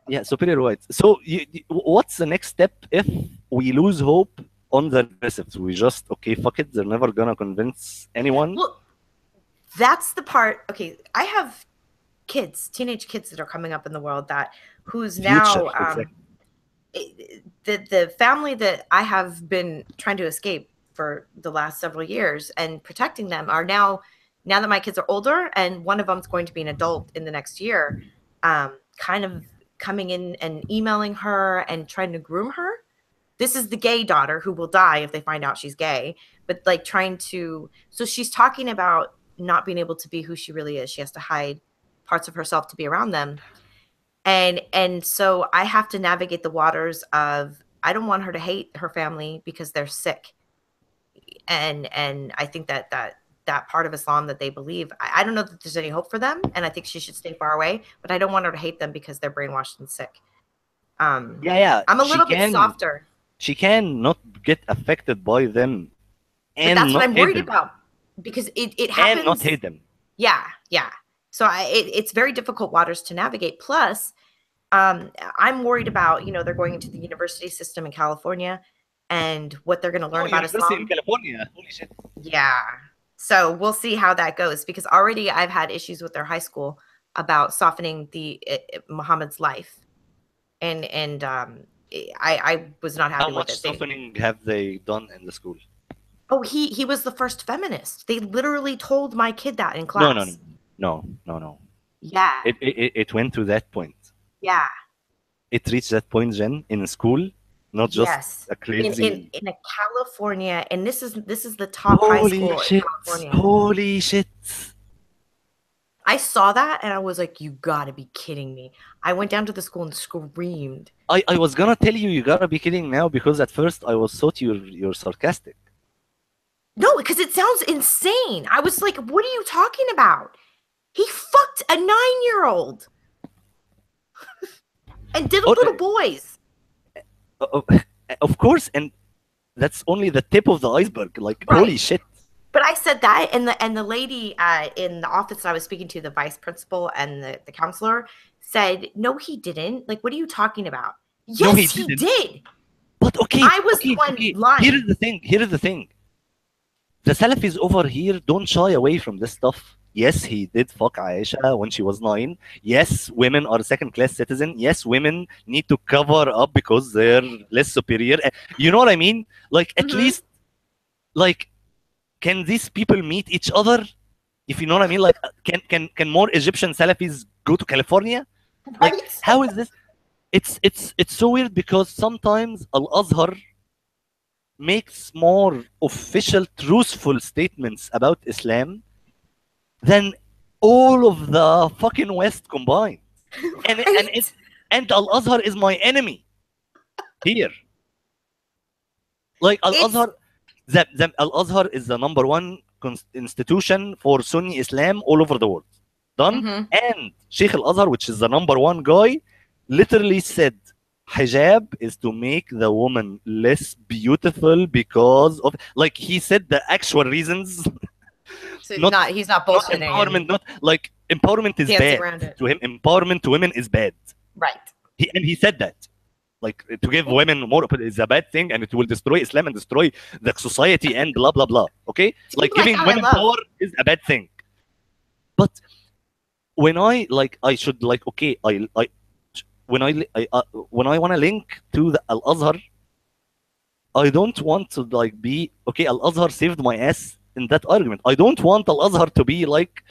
S1: Yeah, superior whites. So what's the next step if we lose hope on the progressives? We just, okay, fuck it, they're never gonna convince anyone.
S2: Well, that's the part. Okay, I have kids, teenage kids that are coming up in the world who's now
S1: exactly.
S2: The family that I have been trying to escape for the last several years and protecting them are now that my kids are older and one of them's going to be an adult in the next year, kind of coming in and emailing her and trying to groom her. This is the gay daughter who will die if they find out she's gay, but like trying to, so she's talking about not being able to be who she really is. She has to hide parts of herself to be around them. And so I have to navigate the waters of, I don't want her to hate her family because they're sick. And I think that part of Islam that they believe, I don't know that there's any hope for them. And I think she should stay far away, but I don't want her to hate them because they're brainwashed and sick.
S1: Yeah.
S2: I'm a little bit softer.
S1: She can not get affected by them.
S2: And but that's what I'm worried about, because it happens.
S1: And not hate them.
S2: Yeah. So it's very difficult waters to navigate. Plus, I'm worried about, they're going into the university system in California and what they're going to learn about Islam.
S1: In California. Holy shit.
S2: Yeah. So we'll see how that goes, because already I've had issues with their high school about softening Muhammad's life. And I was not happy with it.
S1: How much softening have they done in the school?
S2: Oh, he was the first feminist. They literally told my kid that in class.
S1: No.
S2: Yeah.
S1: It went to that point.
S2: Yeah.
S1: It reached that point, Jen, in school, not just a crazy.
S2: In a California, and this is the top high school in California.
S1: Holy shit!
S2: I saw that and I was like, "You gotta be kidding me!" I went down to the school and screamed.
S1: I was gonna tell you gotta be kidding now, because at first I thought you're sarcastic.
S2: No, because it sounds insane. I was like, "What are you talking about?" He fucked a 9-year-old and diddled little boys.
S1: Of course, and that's only the tip of the iceberg. Like, right. Holy shit!
S2: But I said that, and the lady in the office I was speaking to, the vice principal and the counselor, said, "No, he didn't. Like, what are you talking about?" Yes, no, he did.
S1: But okay,
S2: I was the one lying.
S1: Here is the thing. The Salafis over here don't shy away from this stuff. Yes, he did fuck Aisha when she was 9. Yes, women are second-class citizens. Yes, women need to cover up because they're less superior. You know what I mean? Like, at least, like, can these people meet each other? If you know what I mean? Like, can more Egyptian Salafis go to California? Like, how is this? It's so weird, because sometimes Al-Azhar makes more official, truthful statements about Islam than all of the fucking West combined. And Al-Azhar is my enemy here. Like, Al-Azhar, Al-Azhar is the #1 institution for Sunni Islam all over the world. Done? And Sheikh Al-Azhar, which is the #1 guy, literally said, hijab is to make the woman less beautiful because of, like, he said the actual reasons.
S2: So he's not bullshitting.
S1: Not empowerment, not like empowerment is bad to him. Empowerment to women is bad.
S2: Right.
S1: He said that, like, to give women more is a bad thing, and it will destroy Islam and destroy the society and blah blah blah. Okay, like giving women power is a bad thing. But when I should, like, okay, when I want to link to the Al-Azhar, I don't want to, like, be okay. Al-Azhar saved my ass in that argument. I don't want Al-Azhar to be, like,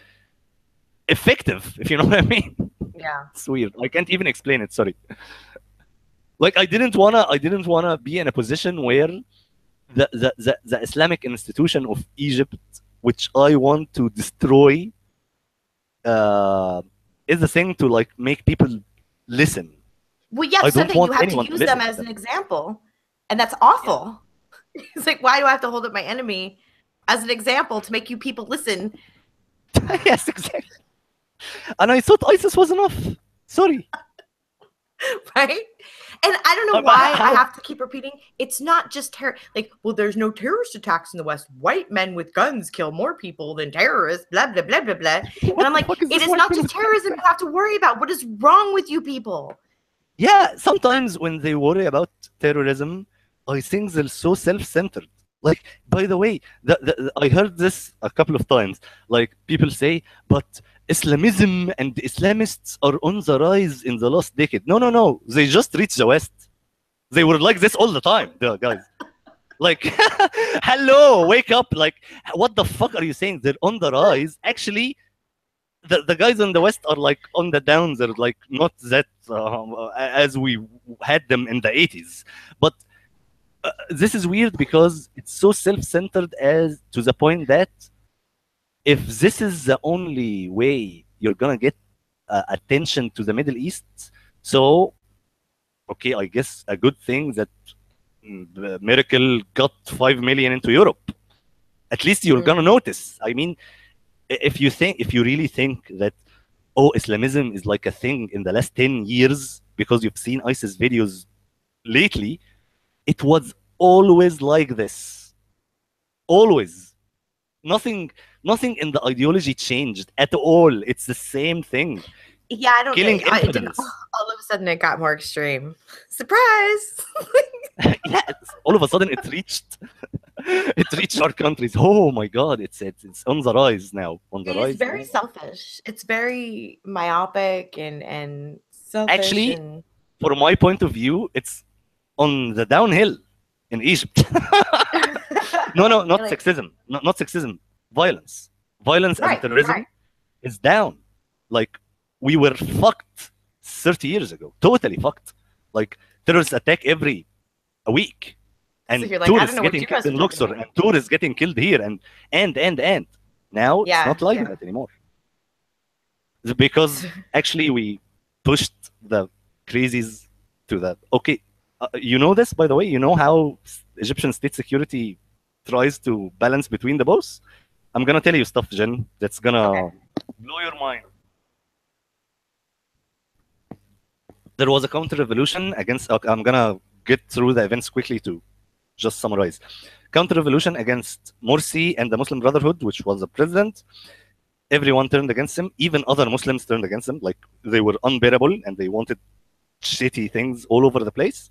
S1: effective, if you know what I mean.
S2: Yeah.
S1: It's weird. I can't even explain it. Sorry. Like, I didn't wanna be in a position where the Islamic institution of Egypt, which I want to destroy, is the thing to, like, make people listen.
S2: Well, yeah, so you have to use them as an example, and that's awful. Yeah. It's like, why do I have to hold up my enemy as an example to make you people listen?
S1: Yes, exactly. And I thought ISIS was enough. Sorry.
S2: Right? And I don't know why I have to keep repeating. It's not just terror. Like, well, there's no terrorist attacks in the West. White men with guns kill more people than terrorists, blah, blah, blah, blah, blah. And I'm like, it is not just terrorism you have to worry about. What is wrong with you people?
S1: Yeah, sometimes when they worry about terrorism, I think they're so self-centered. Like, by the way, I heard this a couple of times. Like, people say, but Islamism and Islamists are on the rise in the last decade. No, no, no. They just reached the West. They were like this all the time, the guys. Like, hello, wake up. Like, what the fuck are you saying? They're on the rise. Actually, the guys on the West are like on the down. They're like not that as we had them in the 80s. But this is weird because it's so self-centered as to the point that if this is the only way you're gonna get attention to the Middle East, so okay, I guess a good thing that Miracle got 5 million into Europe. At least you're gonna notice. I mean, if you really think that Islamism is like a thing in the last 10 years because you've seen ISIS videos lately, it was always like this. Always. Nothing in the ideology changed at all. It's the same thing.
S2: Yeah, I don't
S1: Killing
S2: know. All of a sudden it got more extreme. Surprise!
S1: Yes, all of a sudden it reached our countries. Oh my god, it's on the rise now. On the rise.
S2: It's very selfish. It's very myopic and selfish.
S1: Actually, from my point of view, it's on the downhill in Egypt. No, not like, sexism. Not sexism. Violence and terrorism is down. Like, we were fucked 30 years ago. Totally fucked. Like, terrorists attack every a week. And so like, tourists getting killed in Luxor, and tourists getting killed here, and. Now it's not like that anymore. Because actually we pushed the crazies to that. Okay, you know this, by the way? You know how Egyptian state security tries to balance between the both? I'm going to tell you stuff, Jen, that's going to blow your mind. There was a counter-revolution against... I'm going to get through the events quickly to just summarize. Counter-revolution against Morsi and the Muslim Brotherhood, which was the president. Everyone turned against him. Even other Muslims turned against him. Like, they were unbearable and they wanted shitty things all over the place.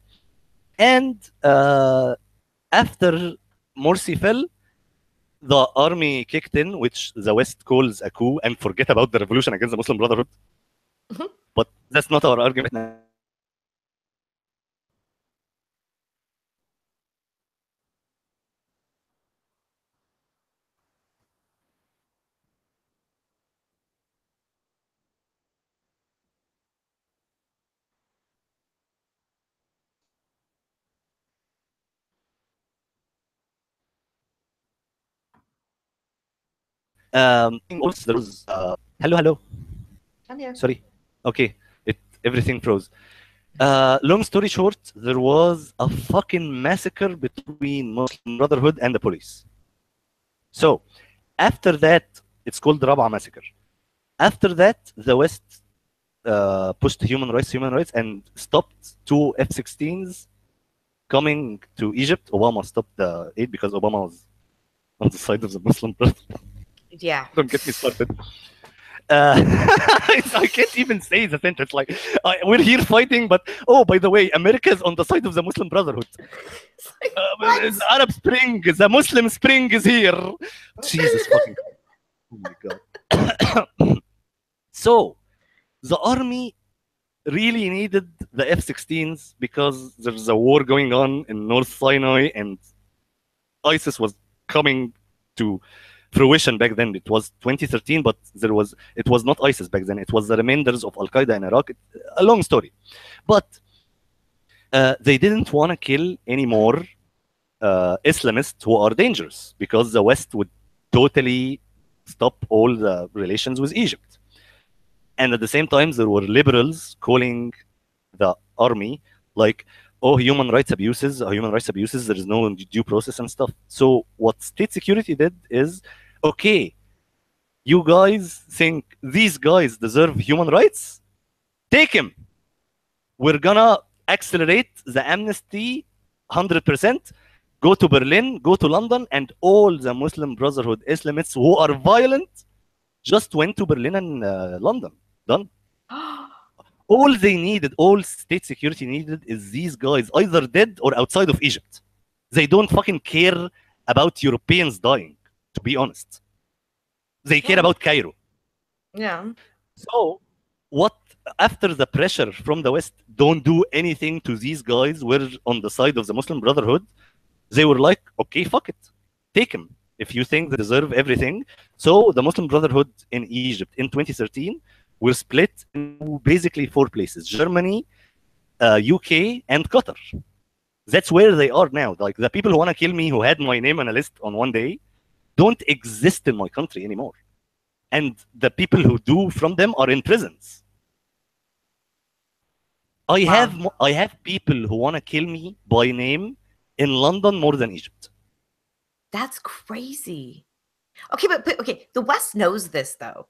S1: And after Morsi fell, the army kicked in, which the West calls a coup, and forget about the revolution against the Muslim Brotherhood. Mm-hmm. But that's not our argument now. Also, there was hello.
S2: I'm here.
S1: Sorry. Okay, everything froze. Long story short, there was a fucking massacre between Muslim Brotherhood and the police. So, after that, it's called the Rabaa massacre. After that, the West pushed human rights, and stopped 2 F-16s coming to Egypt. Obama stopped the aid because Obama was on the side of the Muslim Brotherhood.
S2: Yeah.
S1: Don't get me started. I can't even say the sentence. Like, we're here fighting, but by the way, America is on the side of the Muslim Brotherhood. The Arab Spring, the Muslim Spring is here. Jesus fucking God. Oh my God. So, the army really needed the F-16s because there's a war going on in North Sinai, and ISIS was coming to fruition back then. It was 2013, but it was not ISIS back then. It was the remainders of Al-Qaeda in Iraq. A long story. But they didn't want to kill any more Islamists who are dangerous, because the West would totally stop all the relations with Egypt. And at the same time, there were liberals calling the army like, human rights abuses, there is no due process and stuff. So what state security did is, okay, you guys think these guys deserve human rights? Take him. We're gonna accelerate the amnesty 100%. Go to Berlin, go to London, and all the Muslim Brotherhood Islamists who are violent just went to Berlin and London. Done. all they needed, all state security needed, is these guys either dead or outside of Egypt. They don't fucking care about Europeans dying, to be honest. They care about Cairo.
S2: Yeah.
S1: So, what after the pressure from the West, don't do anything to these guys, were on the side of the Muslim Brotherhood. They were like, okay, fuck it, take them if you think they deserve everything. So the Muslim Brotherhood in Egypt in 2013 were split into basically 4 places: Germany, UK, and Qatar. That's where they are now. Like, the people who want to kill me, who had my name on a list on one day, don't exist in my country anymore. And the people who do from them are in prisons. I have people who want to kill me by name in London more than Egypt.
S2: That's crazy. Okay, but okay, the West knows this though.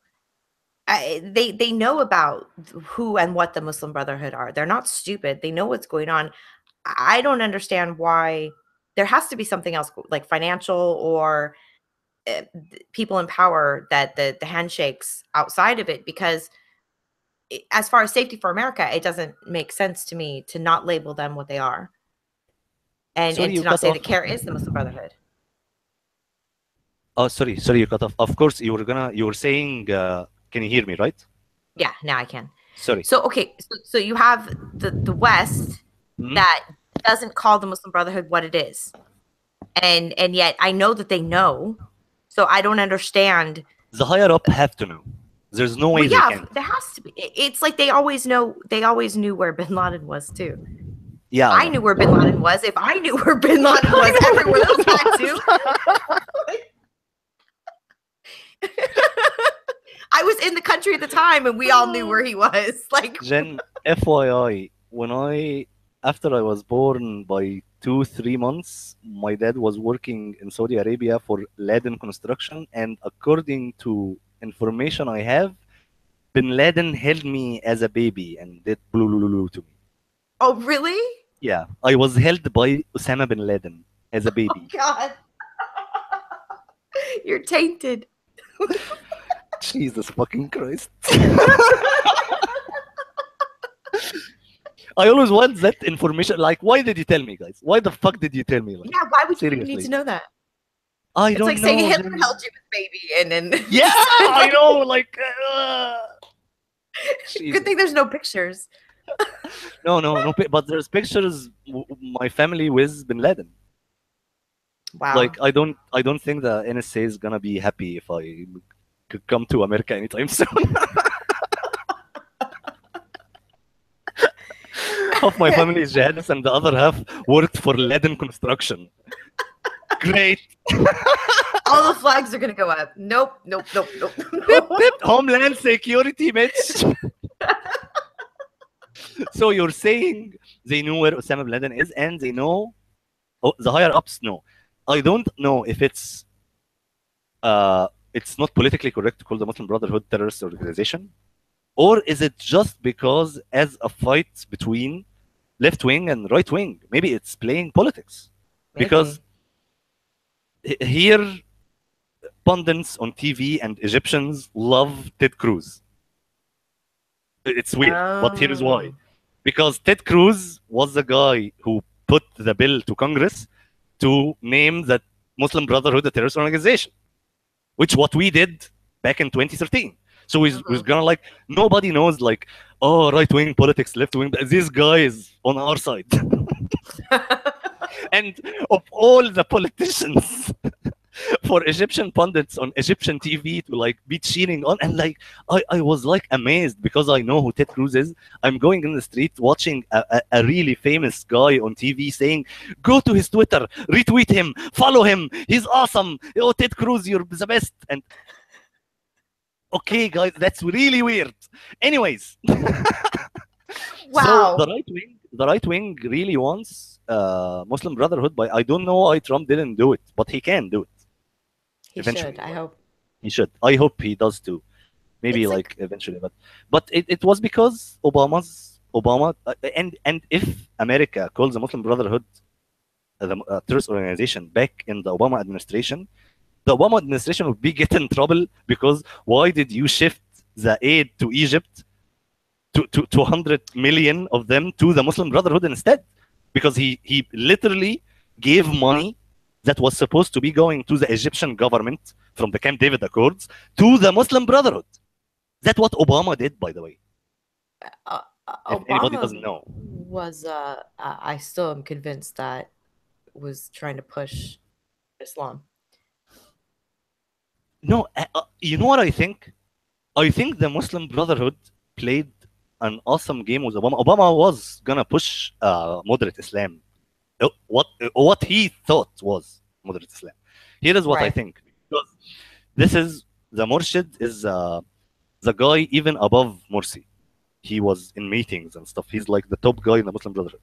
S2: They know about who and what the Muslim Brotherhood are. They're not stupid. They know what's going on. I don't understand why there has to be something else, like financial or people in power, that the handshakes outside of it, because as far as safety for America, it doesn't make sense to me to not label them what they are, and to not say that CARE is the Muslim Brotherhood.
S1: Oh, sorry, you cut off. Of course, you were saying, can you hear me, right?
S2: Yeah, now I can.
S1: Sorry.
S2: So, okay, so you have the West that doesn't call the Muslim Brotherhood what it is. And yet I know that they know. So I don't understand.
S1: The higher up have to know. There's no way they can.
S2: There has to be. It's like they always know. They always knew where Bin Laden was too.
S1: Yeah,
S2: I knew where Bin Laden was. If I knew where Bin Laden was, everyone else had to. I was in the country at the time, and we all knew where he was. Like,
S1: Jen, FYI, after I was born by 2-3 months, my dad was working in Saudi Arabia for Laden Construction, and according to information I have, Bin Laden held me as a baby and did blue to me.
S2: Oh, really?
S1: Yeah, I was held by Osama Bin Laden as a baby.
S2: Oh, God. You're tainted.
S1: Jesus fucking Christ. I always want that information. Like, why did you tell me, guys? Why the fuck did you tell me? Like,
S2: yeah, why would you need to know that?
S1: I don't know.
S2: It's like saying Hitler held you as baby, and then...
S1: Yeah, I know, like...
S2: Good thing there's no pictures.
S1: No, but there's pictures my family with Bin Laden.
S2: Wow.
S1: Like, I don't think the NSA is gonna be happy if I could come to America anytime soon. Half my family is jihadists and the other half worked for Laden Construction. Great.
S2: All the flags are gonna go up. Nope.
S1: Homeland Security, Mitch. So you're saying they know where Osama bin Laden is, and they know, the higher ups know. I don't know if it's not politically correct to call the Muslim Brotherhood terrorist organization, or is it just because as a fight between left wing and right wing? Maybe it's playing politics. Maybe. Because here, pundits on TV and Egyptians love Ted Cruz. It's weird, but here is why. Because Ted Cruz was the guy who put the bill to Congress to name the Muslim Brotherhood a terrorist organization, which what we did back in 2013. So he's gonna, like, nobody knows, like, oh, right-wing politics, left-wing, this guy is on our side. And of all the politicians for Egyptian pundits on Egyptian TV to, like, be cheering on, and, like, I was, like, amazed because I know who Ted Cruz is. I'm going in the street watching a really famous guy on TV saying, go to his Twitter, retweet him, follow him, he's awesome, oh, Ted Cruz, you're the best. And okay, guys, that's really weird. Anyways.
S2: Wow.
S1: So the right wing really wants Muslim Brotherhood, but I don't know why Trump didn't do it, but he can do it.
S2: He should, I hope.
S1: He should. I hope he does too. Maybe, like eventually, but it was because Obama and if America calls the Muslim Brotherhood a terrorist organization back in the Obama administration, the Obama administration would be getting in trouble because why did you shift the aid to Egypt 200 million of them to the Muslim Brotherhood instead, because he literally gave money that was supposed to be going to the Egyptian government from the Camp David Accords to the Muslim Brotherhood. That's what Obama did, by the way. If anybody doesn't know,
S2: was I still am convinced that was trying to push Islam.
S1: No, you know what I think? I think the Muslim Brotherhood played an awesome game with Obama. Obama was gonna push moderate Islam. What he thought was moderate Islam. Here is what I think. Because this is the Murshid is the guy even above Morsi. He was in meetings and stuff. He's like the top guy in the Muslim Brotherhood.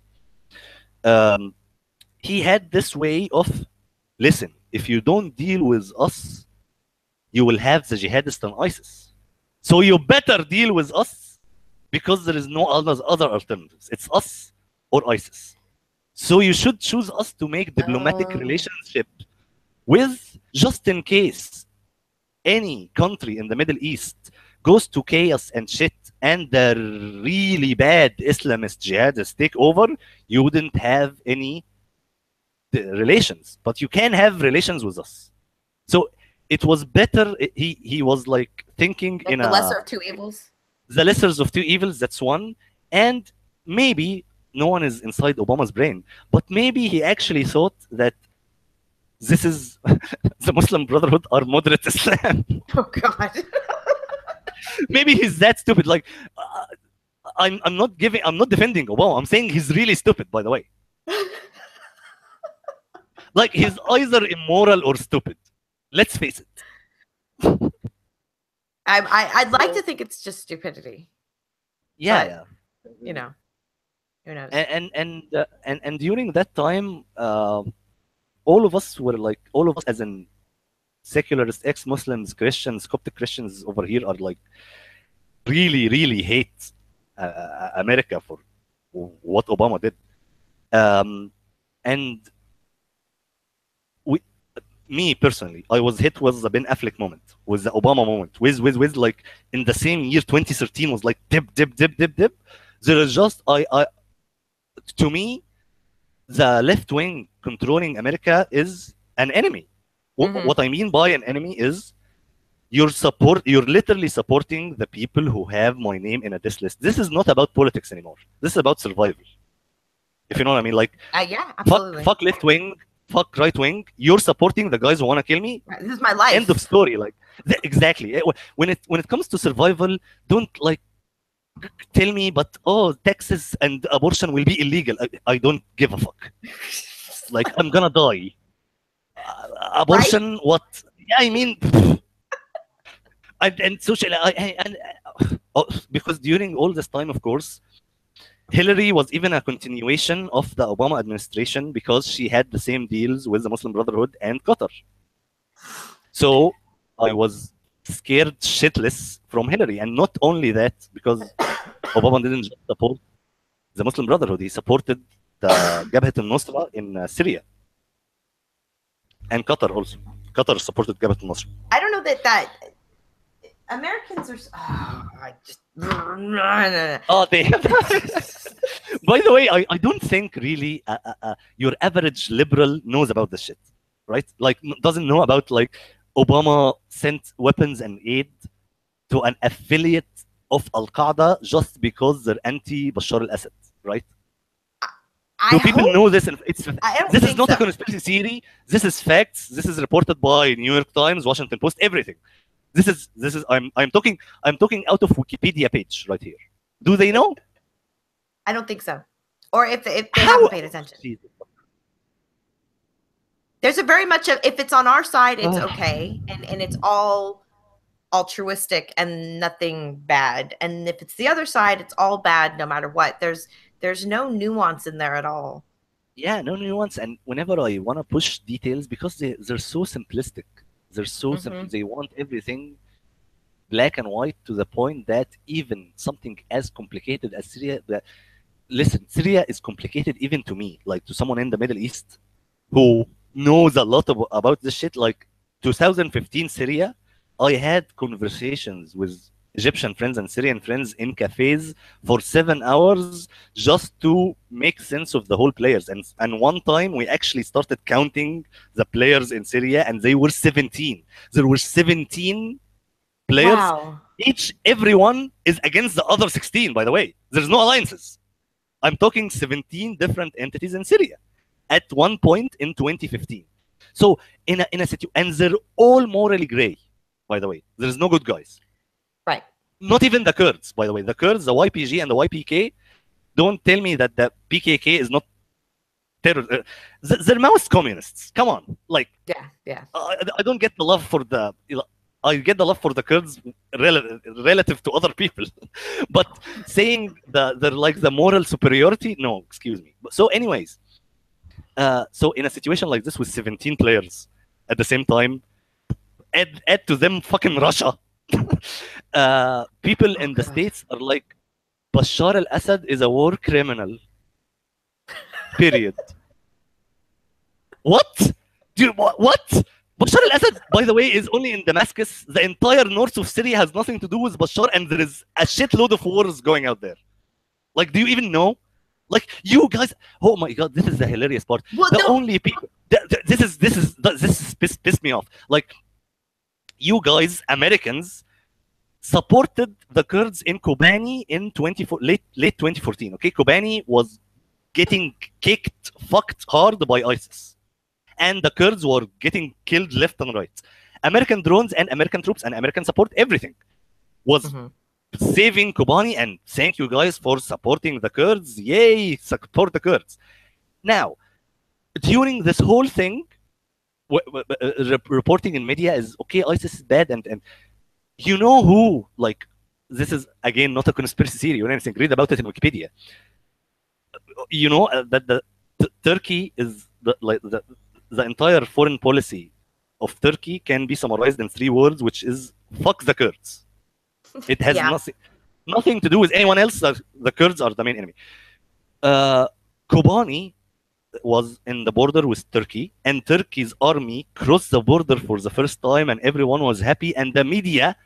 S1: He had this way of, listen, if you don't deal with us, you will have the jihadists and ISIS. So you better deal with us, because there is no other alternatives. It's us or ISIS. So you should choose us to make diplomatic relationship with, just in case any country in the Middle East goes to chaos and shit, and the really bad Islamist jihadists take over, you wouldn't have any relations, but you can have relations with us. So it was better. He was like thinking like in
S2: the lesser of two evils.
S1: The lesser of two evils. That's one, and maybe no one is inside Obama's brain, but maybe he actually thought that this is the Muslim Brotherhood are moderate Islam.
S2: Oh God.
S1: Maybe he's that stupid. Like, I'm not defending Obama. I'm saying he's really stupid, by the way. Like, he's either immoral or stupid. Let's face it.
S2: I'd like to think it's just stupidity.
S1: Yeah,
S2: but, you know, who knows?
S1: And during that time, all of us as in secularists, ex-Muslims, Christians, Coptic Christians over here are like really, really hate America for what Obama did. And me personally, I was hit with the Ben Affleck moment, with the Obama moment, with like in the same year, 2013 was like dip. There is just to me, the left wing controlling America is an enemy. What I mean by an enemy is you're literally supporting the people who have my name in a diss list. This is not about politics anymore. This is about survival. If you know what I mean, like
S2: yeah, absolutely.
S1: Fuck left wing, fuck right wing. You're supporting the guys who want to kill me.
S2: This is my life.
S1: End of story. Like exactly. When it comes to survival, don't like tell me, but Texas and abortion will be illegal. I don't give a fuck. Like, I'm gonna die. Abortion, right? What? Yeah, I mean, and social, because during all this time, of course, Hillary was even a continuation of the Obama administration, because she had the same deals with the Muslim Brotherhood and Qatar. So I was scared shitless from Hillary. And not only that, because Obama didn't just support the Muslim Brotherhood, he supported the Jabhat al-Nusra in Syria. And Qatar also. Qatar supported Jabhat al-Nusra.
S2: I don't know that Americans are... I just...
S1: they... By the way, I don't think really your average liberal knows about this shit, right? Like, doesn't know about, like, Obama sent weapons and aid to an affiliate of Al-Qaeda just because they're anti-Bashar al-Assad, right? Do people know this? This is not a conspiracy theory. This is facts. This is reported by New York Times, Washington Post, everything. This is I'm talking out of Wikipedia page right here. Do they know?
S2: I don't think so. Or if they haven't paid attention. Jesus. There's a very much if it's on our side, it's okay, and it's all altruistic and nothing bad. And if it's the other side, it's all bad no matter what. There's no nuance in there at all.
S1: Yeah, no nuance. And whenever I want to push details, because they're so simplistic, they're so simple. They want everything black and white to the point that even something as complicated as Syria. Listen, Syria is complicated even to me, like to someone in the Middle East who knows a lot about this shit. Like 2015 Syria, I had conversations with Egyptian friends and Syrian friends in cafes for 7 hours just to make sense of the whole players. And one time we actually started counting the players in Syria, and they were 17. There were 17 players.
S2: Wow.
S1: Everyone is against the other 16, by the way. There's no alliances. I'm talking 17 different entities in Syria at one point in 2015. So in a situation, and they're all morally gray, by the way. There's no good guys.
S2: Right.
S1: Not even the Kurds, by the way. The Kurds, the YPG and the YPK, don't tell me that the PKK is not terror. They're Maoist communists. Come on. Like,
S2: yeah.
S1: I don't get the love for the... I get the love for the Kurds relative to other people. But saying they're like the moral superiority, no, excuse me. So anyways, so in a situation like this with 17 players at the same time, add to them fucking Russia. People in the States are like, Bashar al-Assad is a war criminal. Period. What? What? Bashar al-Assad, by the way, is only in Damascus. The entire north of Syria has nothing to do with Bashar, and there is a shitload of wars going out there. Like, do you even know? Like, you guys, oh my God, this is the hilarious part.
S2: Well,
S1: only people, this pissed me off. Like, you guys, Americans, supported the Kurds in Kobani in late 2014. Okay, Kobani was getting fucked hard by ISIS, and the Kurds were getting killed left and right. American drones and American troops and American support, everything was saving Kobani, and thank you guys for supporting the Kurds. Yay, support the Kurds. Now, during this whole thing, reporting in media is, okay, ISIS is bad, and you know who, like, this is, again, not a conspiracy theory or anything. Read about it in Wikipedia. You know that the Turkey is, the entire foreign policy of Turkey can be summarized in 3 words, which is, fuck the Kurds. It has nothing to do with anyone else. The Kurds are the main enemy. Kobani was in the border with Turkey, and Turkey's army crossed the border for the first time, and everyone was happy, and the media,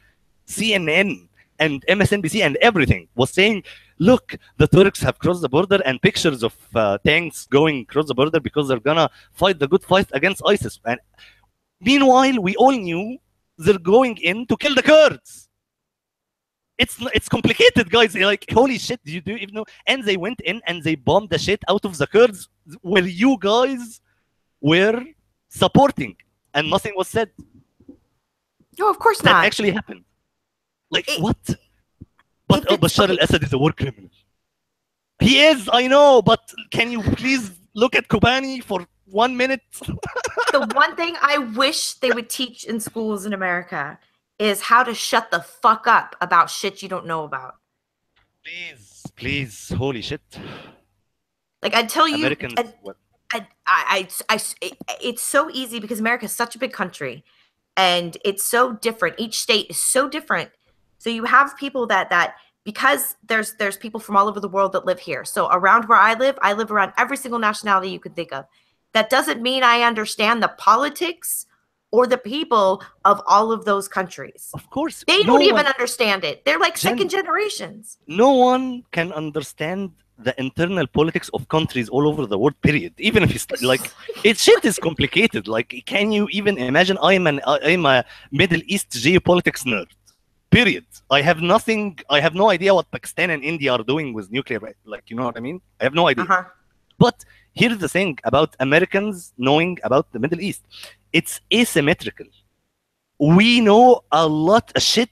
S1: CNN and MSNBC and everything, was saying, look, the Turks have crossed the border, and pictures of tanks going across the border because they're gonna fight the good fight against ISIS. And meanwhile, we all knew they're going in to kill the Kurds. It's complicated, guys. Like, holy shit, do you even know? And they went in and they bombed the shit out of the Kurds where you guys were supporting, and nothing was said.
S2: No, of course
S1: that
S2: not.
S1: Actually happened. Like, what? But Bashar al-Assad is a war criminal. He is, I know, but can you please look at Kobani for 1 minute?
S2: The one thing I wish they would teach in schools in America is how to shut the fuck up about shit you don't know about.
S1: Please, holy shit.
S2: Like, until you,
S1: Americans,
S2: it's so easy because America is such a big country, and it's so different. Each state is so different. So you have people that because there's people from all over the world that live here. So around where I live around every single nationality you could think of. That doesn't mean I understand the politics or the people of all of those countries.
S1: Of course.
S2: They don't even understand it. They're like second generations.
S1: No one can understand the internal politics of countries all over the world, period. Even if it's like, shit is complicated. Like, can you even imagine? I'm a Middle East geopolitics nerd, period. I have no idea what Pakistan and India are doing with nuclear, like, you know what I mean? I have no idea. But here's the thing about Americans knowing about the Middle East. It's asymmetrical. We know a shit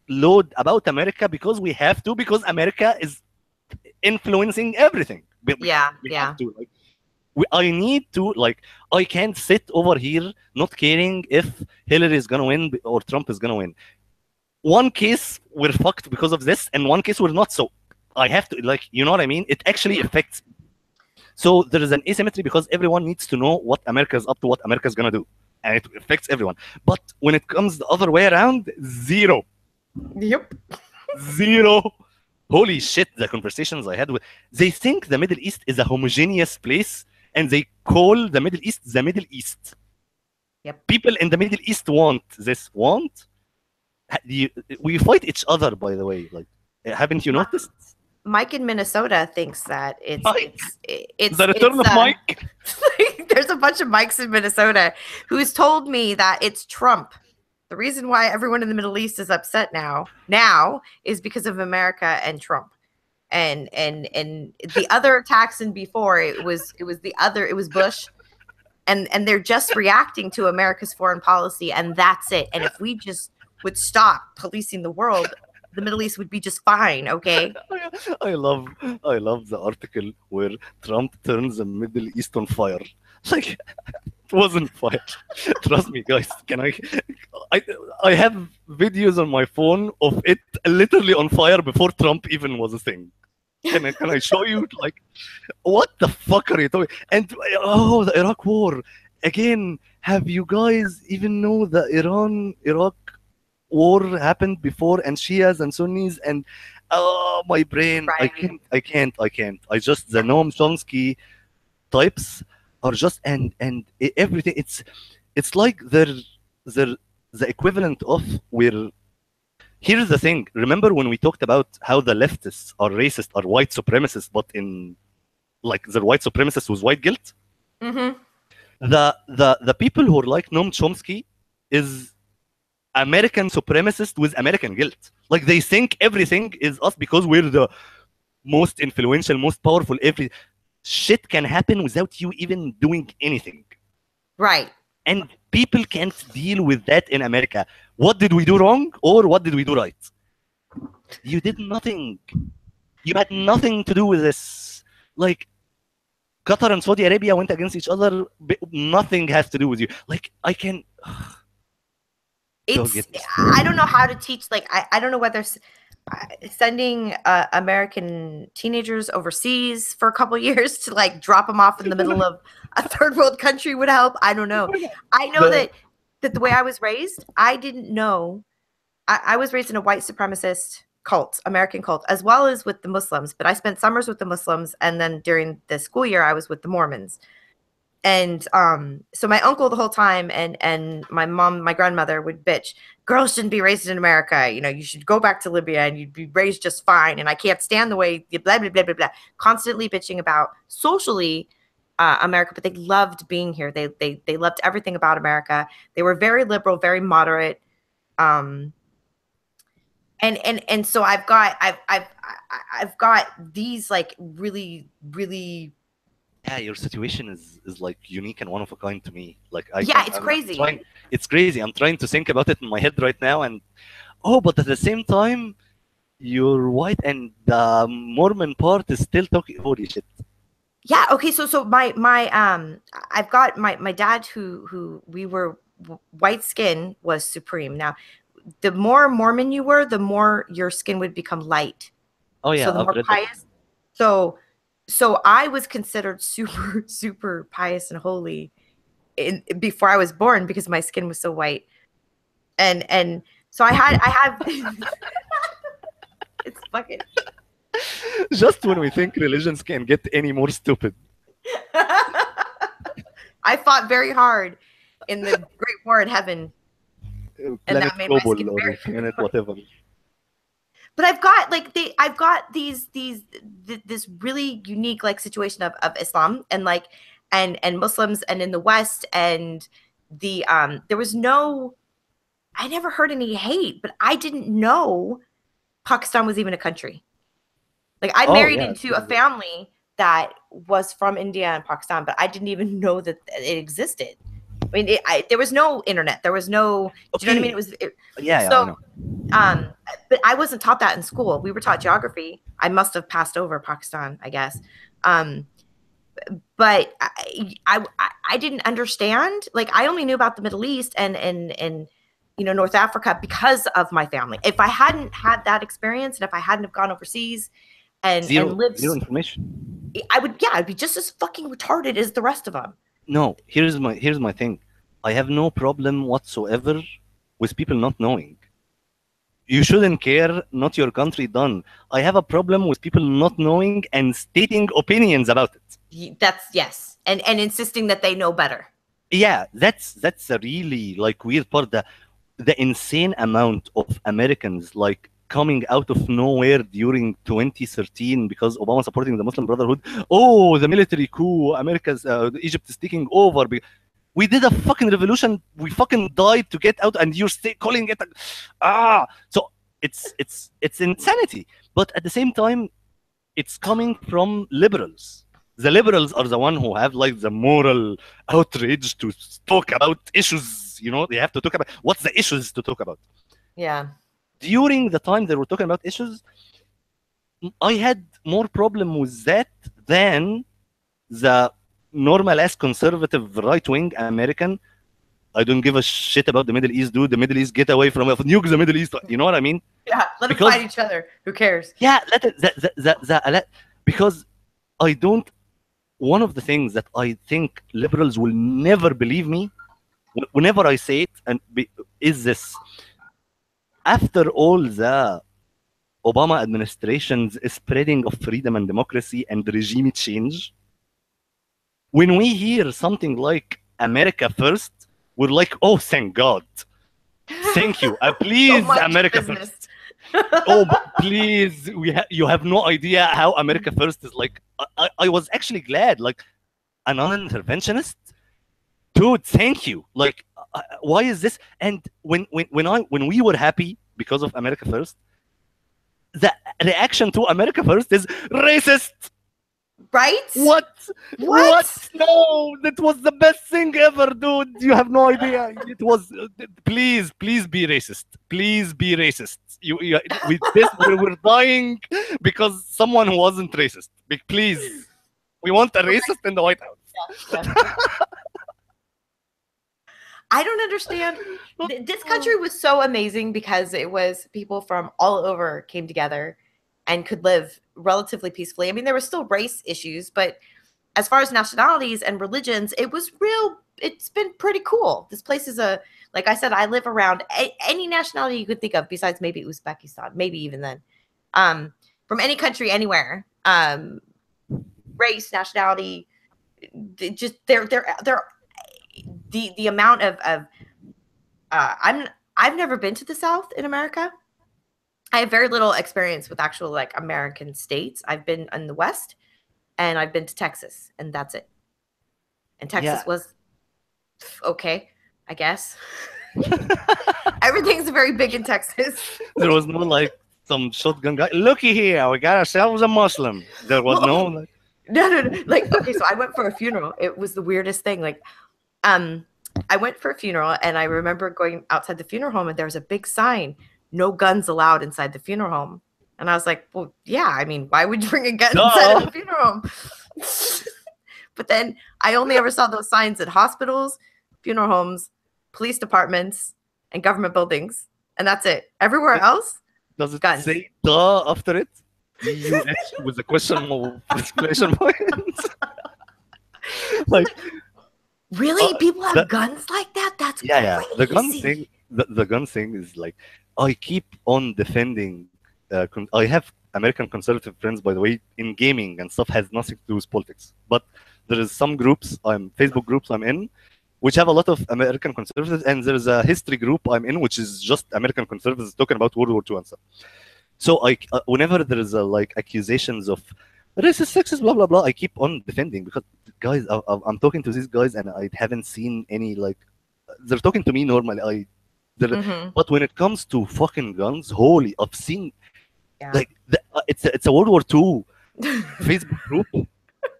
S1: load about America because we have to, because America is influencing everything. We have to, like, I need to, like, I can't sit over here not caring if Hillary is going to win or Trump is going to win. One case we're fucked because of this, and one case we're not. So I have to, like, you know what I mean? It actually affects me. So there is an asymmetry because everyone needs to know what America is up to, what America is going to do. And it affects everyone. But when it comes the other way around, zero.
S2: Yep.
S1: Zero. Holy shit, the conversations I had with... They think the Middle East is a homogeneous place, and they call the Middle East the Middle East.
S2: Yep.
S1: People in the Middle East want this. we fight each other, by the way. Like, haven't you noticed?
S2: Mike in Minnesota thinks that it's
S1: the return of Mike.
S2: There's a bunch of Mikes in Minnesota who's told me that it's Trump. The reason why everyone in the Middle East is upset now is because of America and Trump. And the other attacks and before it was Bush. And they're just reacting to America's foreign policy, and that's it. And if we just would stop policing the world, the Middle East would be just fine, okay?
S1: I love the article where Trump turns the Middle East on fire. Like, it wasn't fire. Trust me, guys. I have videos on my phone of it literally on fire before Trump even was a thing. Can I show you? Like, what the fuck are you talking? And the Iraq war again. Have you guys even know the Iran-Iraq war happened before, and Shias and Sunnis, and my brain, right. I can't. I just, the Noam Chomsky types are just and everything. It's like they're the equivalent of where. Here's the thing. Remember when we talked about how the leftists are racist, are white supremacists, but in like their white supremacists with white guilt?
S2: Mm-hmm.
S1: The people who are like Noam Chomsky is American supremacist with American guilt. Like, they think everything is us because we're the most influential, most powerful. Every shit can happen without you even doing anything.
S2: Right.
S1: And people can't deal with that in America. What did we do wrong, or what did we do right? You did nothing. You had nothing to do with this. Like, Qatar and Saudi Arabia went against each other. Nothing has to do with you. Like, I can.
S2: I don't know how to teach. Like, I don't know whether sending American teenagers overseas for a couple of years to like drop them off in the middle of a third world country would help. I don't know. I know that the way I was raised, I didn't know. I was raised in a white supremacist cult, American cult, as well as with the Muslims. But I spent summers with the Muslims, and then during the school year, I was with the Mormons. And so my uncle the whole time and my mom, my grandmother would bitch, girls shouldn't be raised in America. You know, you should go back to Libya and you'd be raised just fine. And I can't stand the way you blah, blah, blah, blah, blah. Constantly bitching about socially America, but they loved being here. They loved everything about America. They were very liberal, very moderate. And so I've got these like really, really.
S1: Yeah, your situation is like unique and one of a kind to me. Like,
S2: it's crazy.
S1: It's crazy. I'm trying to think about it in my head right now, and but at the same time, you're white, and the Mormon part is still talking. Holy shit.
S2: Yeah. Okay. So my I've got my dad who we were white skin was supreme. Now, the more Mormon you were, the more your skin would become light.
S1: Oh yeah.
S2: So the more pious. So I was considered super, super pious and holy before I was born because my skin was so white. And so I have it's fucking.
S1: Just when we think religions can't get any more stupid.
S2: I fought very hard in the Great War in heaven.
S1: And that made my skin very planet whatever.
S2: But I've got this really unique like situation of Islam and like and Muslims and in the West, and the there was no, I never heard any hate, but I didn't know Pakistan was even a country. Like, I married into a family that was from India and Pakistan, but I didn't even know that it existed. I mean, there was no internet. There was no. Do you know what I mean? It was. So, but I wasn't taught that in school. We were taught geography. I must have passed over Pakistan, I guess. But I didn't understand. Like, I only knew about the Middle East and North Africa because of my family. If I hadn't had that experience, and if I hadn't have gone overseas and lived
S1: zero information,
S2: I'd be just as fucking retarded as the rest of them.
S1: No, here's my thing. I have no problem whatsoever with people not knowing. You shouldn't care, not your country done. I have a problem with people not knowing and stating opinions about it.
S2: That's yes. And insisting that they know better.
S1: Yeah, that's a really like weird part. the insane amount of Americans like coming out of nowhere during 2013 because Obama supporting the Muslim Brotherhood. Oh, the military coup, America's Egypt is taking over. We did a fucking revolution. We fucking died to get out, and you're still calling it So it's insanity. But at the same time, it's coming from liberals. The liberals are the one who have like the moral outrage to talk about issues. You know, they have to talk about what's the issues to talk about.
S2: Yeah.
S1: During the time they were talking about issues, I had more problem with that than the normal ass conservative right-wing American. I don't give a shit about the Middle East, dude. The Middle East, get away from it. Nuke the Middle East. You know what I mean?
S2: Yeah, let them fight each other. Who cares?
S1: Yeah, let it. Because I don't. One of the things that I think liberals will never believe me, whenever I say it, is this: after all the Obama administration's spreading of freedom and democracy and regime change, when we hear something like America first, we're like, oh, thank God. Thank you. Please, so America business. First. Oh, please. You have no idea how America first is like. I was actually glad. Like, a non-interventionist? Dude, thank you. Like, why is this? And when we were happy because of America first, the reaction to America first is racist.
S2: Right?
S1: What? No, that was the best thing ever, dude. You have no idea. It was. Please be racist. Please be racist. We're dying because someone who wasn't racist. Please, we want a racist in the White House. Yeah.
S2: I don't understand. This country was so amazing because it was people from all over came together and could live relatively peacefully. I mean, there were still race issues, but as far as nationalities and religions, it's been pretty cool. This place is like I said, I live around any nationality you could think of besides maybe Uzbekistan, maybe even then. From any country, anywhere. Race, nationality, just they're the amount of I've never been to the South in America. I have very little experience with actual like American states. I've been in the West and I've been to Texas and that's it. And Texas was okay, I guess. Everything's very big in Texas.
S1: There was no like some shotgun guy. Looky here, we got ourselves a Muslim. There was no like...
S2: No. Like, okay, so I went for a funeral. It was the weirdest thing. Like, I went for a funeral and I remember going outside the funeral home and there was a big sign, no guns allowed inside the funeral home. And I was like, well, yeah, I mean, why would you bring a gun inside of a funeral home? But then I only ever saw those signs at hospitals, funeral homes, police departments, and government buildings. And that's it. Everywhere else,
S1: does it
S2: guns.
S1: Say duh after it? D-U-S with a question exclamation point. Like,
S2: really? People have guns like that? That's crazy.
S1: The gun thing. The gun thing is like, I keep on defending. I have American conservative friends, by the way, in gaming and stuff has nothing to do with politics. But there is some groups, Facebook groups I'm in, which have a lot of American conservatives, and there's a history group I'm in, which is just American conservatives talking about World War II and stuff. So whenever there is like accusations of racist, sexist, blah blah blah, I keep on defending because guys, I'm talking to these guys and I haven't seen any like they're talking to me normally. But when it comes to fucking guns, holy, I've seen like it's a World War II Facebook group,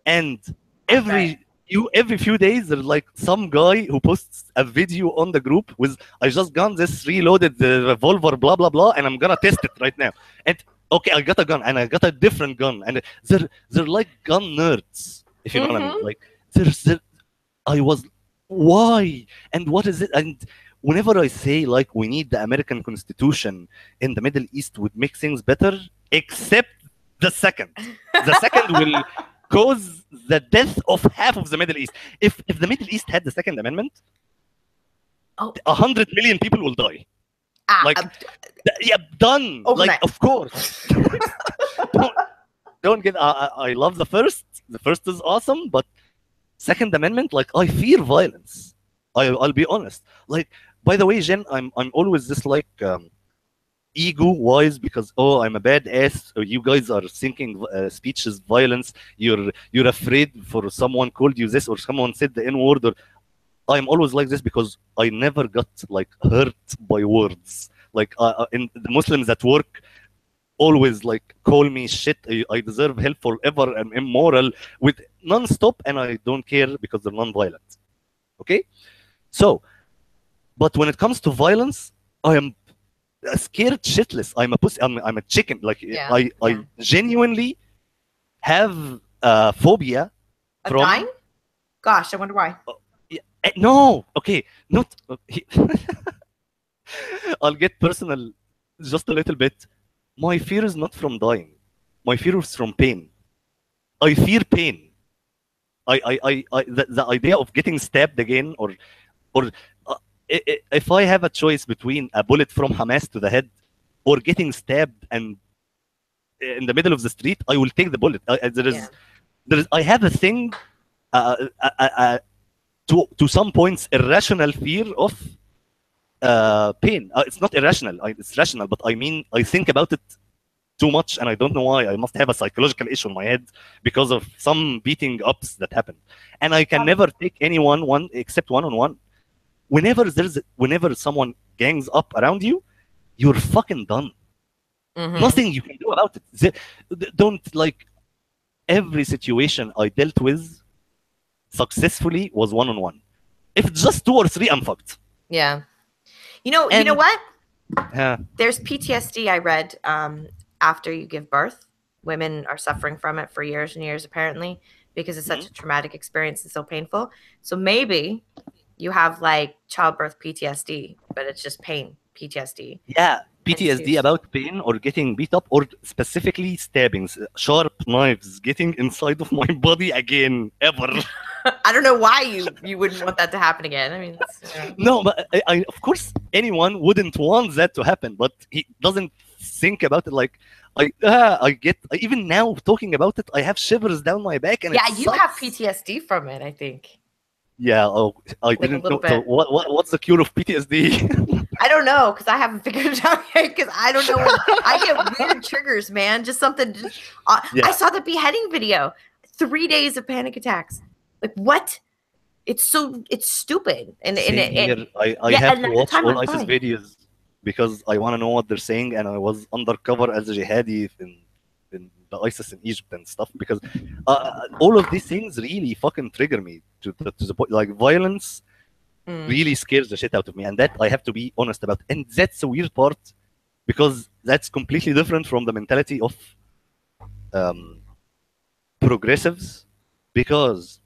S1: and every few days there's like some guy who posts a video on the group with I just got this reloaded revolver, blah blah blah, and I'm gonna test it right now. And okay, I got a gun and I got a different gun, and they're like gun nerds, if you know what I mean. Like I was why and what is it? And whenever I say like we need the American Constitution in the Middle East would make things better, except the second will cause the death of half of the Middle East. If the Middle East had the Second Amendment, 100 million people will die. Done. Overnight. Like, of course. don't get. I love the first. The first is awesome, but Second Amendment, like, I fear violence. I'll be honest. Like, By the way, Jen, I'm always this like ego wise because I'm a badass. Or you guys are thinking speech is violence. You're afraid for someone called you this or someone said the N word. Or I'm always like this because I never got like hurt by words. Like in the Muslims at work always like call me shit. I deserve hell forever. I'm immoral with non-stop, and I don't care because they're non-violent. Okay, so but when it comes to violence, I am scared shitless. I'm a pussy. I'm a chicken. Like I genuinely have phobia
S2: from dying. Gosh, I wonder why.
S1: No, okay, not. Okay. I'll get personal just a little bit. My fear is not from dying. My fear is from pain. I fear pain. The idea of getting stabbed again, or if I have a choice between a bullet from Hamas to the head or getting stabbed and in the middle of the street, I will take the bullet. I have a thing, to some points, irrational fear of pain. It's not irrational, it's rational, but I mean, I think about it too much, and I don't know why. I must have a psychological issue in my head because of some beating ups that happened, and I can never take anyone except one-on-one. Whenever someone gangs up around you, you're fucking done. Nothing you can do about it. Don't like every situation I dealt with successfully was one-on-one. If it's just 2 or 3, I'm fucked.
S2: Yeah. You know what? Yeah. There's PTSD I read after you give birth. Women are suffering from it for years and years, apparently, because it's such a traumatic experience and so painful. So maybe you have like childbirth PTSD, but it's just pain PTSD.
S1: Yeah, PTSD about pain or getting beat up, or specifically stabbings, sharp knives getting inside of my body again, ever.
S2: I don't know why you wouldn't want that to happen again. I mean,
S1: no, but I of course anyone wouldn't want that to happen, but he doesn't think about it like I get even now talking about it, I have shivers down my back, and
S2: you have PTSD from it, I think.
S1: Yeah, I didn't know. So what's the cure of PTSD?
S2: I don't know, because I haven't figured it out yet, because I don't know. I get weird triggers, man. Just something. I saw the beheading video. 3 days of panic attacks. Like, what? It's stupid. And
S1: I have to watch all ISIS videos because I want to know what they're saying, and I was undercover as a jihadi in the ISIS in Egypt and stuff, because all of these things really fucking trigger me to the point. Like, violence really scares the shit out of me, and that I have to be honest about. And that's the weird part, because that's completely different from the mentality of progressives. Because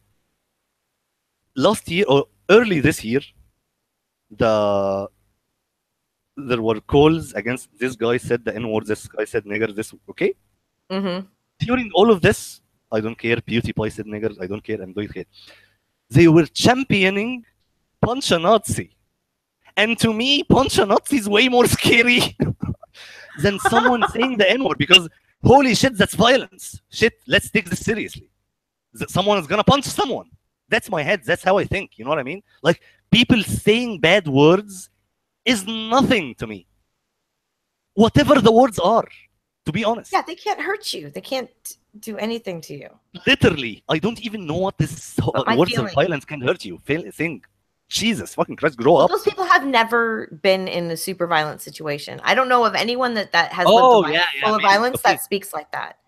S1: last year or early this year, there were calls against this guy said the N-word, this guy said nigger, this, okay? During all of this, I don't care, PewDiePie said nigger, I don't care, I don't care. They were championing Punch a Nazi. And to me, Punch a Nazi is way more scary than someone saying the N-word, because holy shit, that's violence. Shit, let's take this seriously. Someone is gonna punch someone. That's my head, that's how I think, you know what I mean? Like, people saying bad words is nothing to me. Whatever the words are, to be honest.
S2: Yeah, they can't hurt you. They can't do anything to you.
S1: Literally, I don't even know what this words of violence can hurt you. Think, Jesus fucking Christ, grow up.
S2: Those people have never been in a super violent situation. I don't know of anyone that has lived a life full of violence that speaks like that.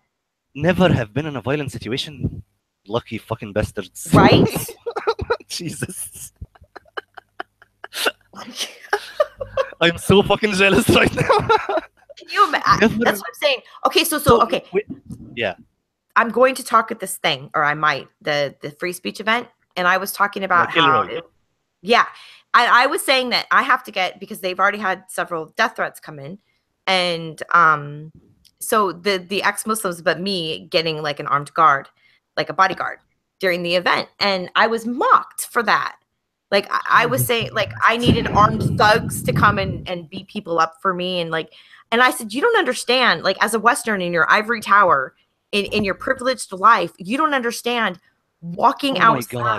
S1: Never have been in a violent situation. Lucky fucking bastards.
S2: Right?
S1: Jesus. I'm so fucking jealous right now.
S2: Can you imagine? That's what I'm saying. Okay, so okay.
S1: Yeah.
S2: I'm going to talk at this thing, or I might, the free speech event, and I was talking about how I was saying that I have to get, because they've already had several death threats come in, and so the ex-Muslims, but me getting like an armed guard, like a bodyguard during the event, and I was mocked for that. Like, I was saying, like, I needed armed thugs to come and beat people up for me. And I said, you don't understand, like, as a Western in your ivory tower, in your privileged life, you don't understand walking outside.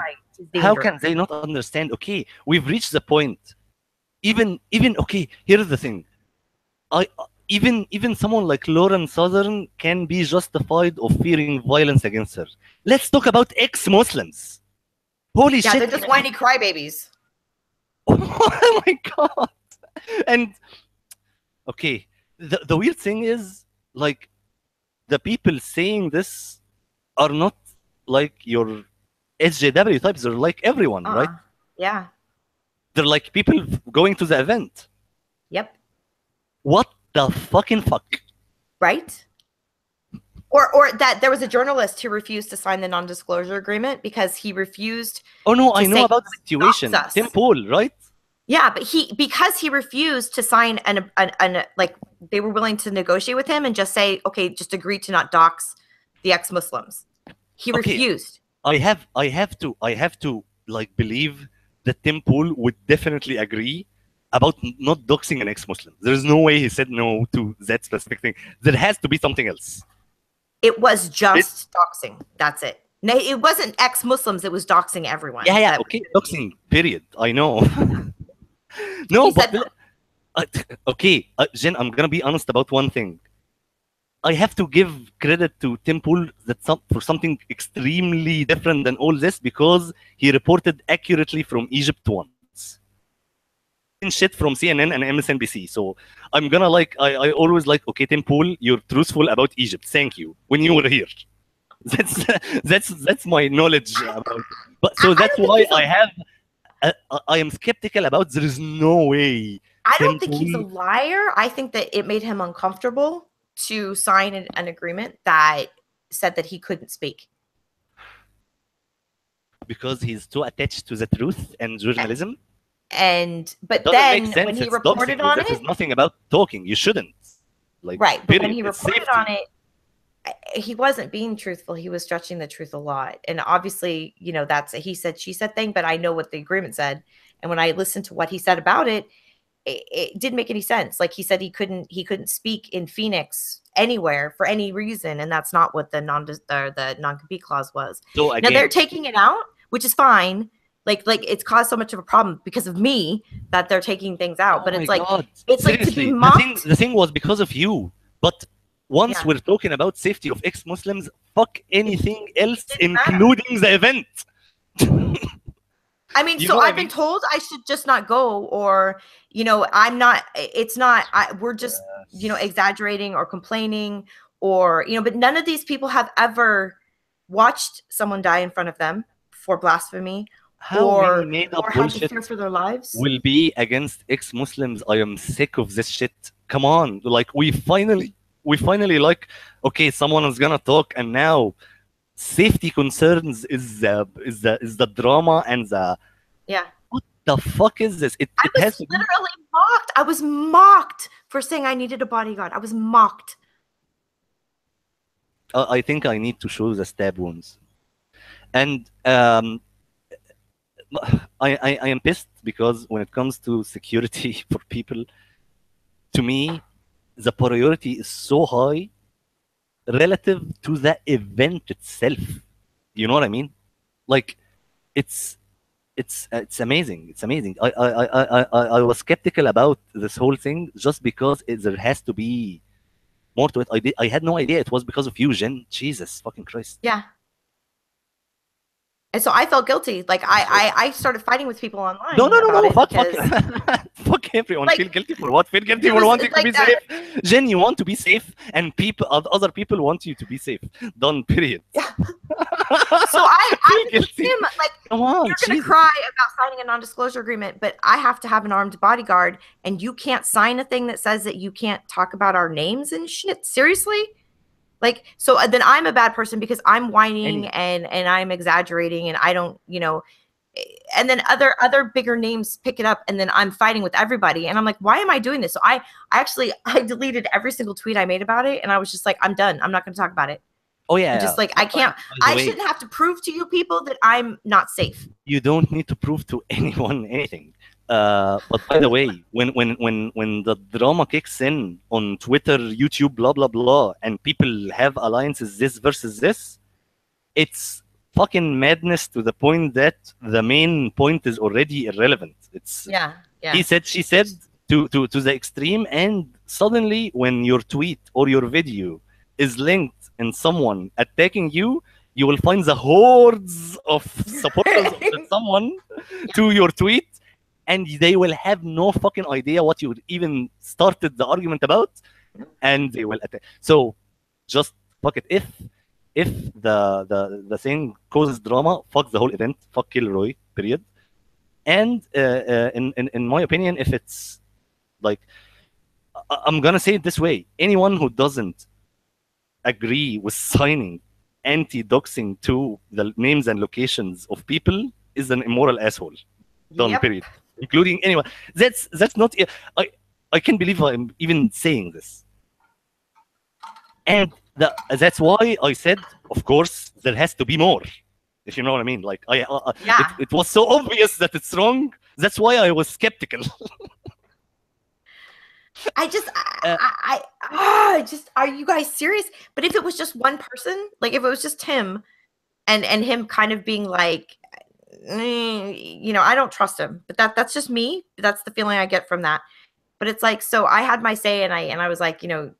S1: How can they not understand? Okay, we've reached the point even okay, here's the thing. Even someone like Lauren Southern can be justified of fearing violence against her. Let's talk about ex-Muslims. Holy shit.
S2: They're just whiny crybabies.
S1: Oh my god. And okay, the weird thing is, like, the people saying this are not like your SJW types. They're like everyone, right?
S2: Yeah.
S1: They're like people going to the event.
S2: Yep.
S1: What the fucking fuck?
S2: Right? Or that there was a journalist who refused to sign the non-disclosure agreement because he refused.
S1: Oh no, I know about the situation. Tim Pool, right?
S2: Yeah, but because he refused to sign an like, they were willing to negotiate with him and just say, okay, just agree to not dox the ex-Muslims. He refused.
S1: I have to like believe that Tim Pool would definitely agree about not doxing an ex-Muslim. There's no way he said no to that specific thing. There has to be something else.
S2: It was just doxing. That's it. No, it wasn't ex-Muslims. It was doxing everyone.
S1: Yeah. Okay, doxing. Period. I know. No, but okay, Jen, I'm gonna be honest about one thing. I have to give credit to Tim Pool for something extremely different than all this, because he reported accurately from Egypt once. Shit from CNN and MSNBC. So I'm gonna I always okay, Tim Pool, you're truthful about Egypt. Thank you. When you were here. That's my knowledge about. But so that's why I am skeptical about. There is no way.
S2: I don't think he's a liar. I think that it made him uncomfortable to sign an agreement that said that he couldn't speak.
S1: Because he's too attached to the truth and journalism.
S2: But then when he reported on it,
S1: there's nothing about talking. You shouldn't.
S2: Right. But when he reported on it, he wasn't being truthful. He was stretching the truth a lot. And obviously, that's a he said, she said thing, but I know what the agreement said. And when I listened to what he said about it, it didn't make any sense. Like, he said he couldn't speak in Phoenix anywhere for any reason. And that's not what the non-compete clause was. So again, now they're taking it out, which is fine. Like it's caused so much of a problem because of me that they're taking things out. But it's like, it's seriously, like to be mocked.
S1: The thing was because of you. But once we're talking about safety of ex-Muslims, fuck anything else, including the event.
S2: I mean, so I've been told I should just not go, or, I'm not, it's not, we're just, exaggerating or complaining, or, but none of these people have ever watched someone die in front of them for blasphemy.
S1: How many made up bullshit
S2: fear for their lives
S1: will be against ex-Muslims? I am sick of this shit. Come on. Like, we finally okay, someone is gonna talk, and now safety concerns is the drama and the what the fuck is this? It has
S2: literally mocked. I was mocked for saying I needed a bodyguard. I was mocked.
S1: I think I need to show the stab wounds, and I am pissed because when it comes to security for people, to me, the priority is so high relative to the event itself. You know what I mean? Like, it's amazing. It's amazing. I was skeptical about this whole thing just because there has to be more to it. I had no idea it was because of you, Jen. Jesus fucking Christ.
S2: Yeah. And so I felt guilty. Like, I started fighting with people online.
S1: No. Fuck everyone. Feel guilty for what? Feel guilty for wanting to be safe. Jen, you want to be safe, and other people want you to be safe. Done. Period.
S2: Yeah. So I guilty. Him, like, come on, you're gonna cry about signing a non-disclosure agreement, but I have to have an armed bodyguard, and you can't sign a thing that says that you can't talk about our names and shit. Seriously? Like, so then I'm a bad person because I'm whining and I'm exaggerating, and I don't, and then other bigger names pick it up, and then I'm fighting with everybody, and I'm like, why am I doing this? So I deleted every single tweet I made about it, and I was just like, I'm done. I'm not going to talk about it.
S1: Oh yeah.
S2: Just like, I shouldn't have to prove to you people that I'm not safe.
S1: You don't need to prove to anyone anything. But by the way, when the drama kicks in on Twitter, YouTube, blah blah blah, and people have alliances this versus this, it's fucking madness to the point that the main point is already irrelevant. It's
S2: Yeah.
S1: He said, she said, to the extreme, and suddenly when your tweet or your video is linked in someone attacking you, you will find the hordes of supporters of that someone to your tweet, and they will have no fucking idea what you even started the argument about, and they will attack. So just fuck it. If the thing causes drama, fuck the whole event, fuck Kilroy, period. And in my opinion, if it's like, I'm gonna say it this way: anyone who doesn't agree with signing anti-doxing to the names and locations of people is an immoral asshole. Done.
S2: Yep.
S1: Period. Including anyone. That's not. I can't believe I'm even saying this. And that's why I said, of course, there has to be more. If you know what I mean. Like, it was so obvious that it's wrong. That's why I was skeptical.
S2: I just, are you guys serious? But if it was just one person, like if it was just him, and him kind of being like, you know, I don't trust him. But that's just me. That's the feeling I get from that. But it's like, so I had my say, and I was like, you know,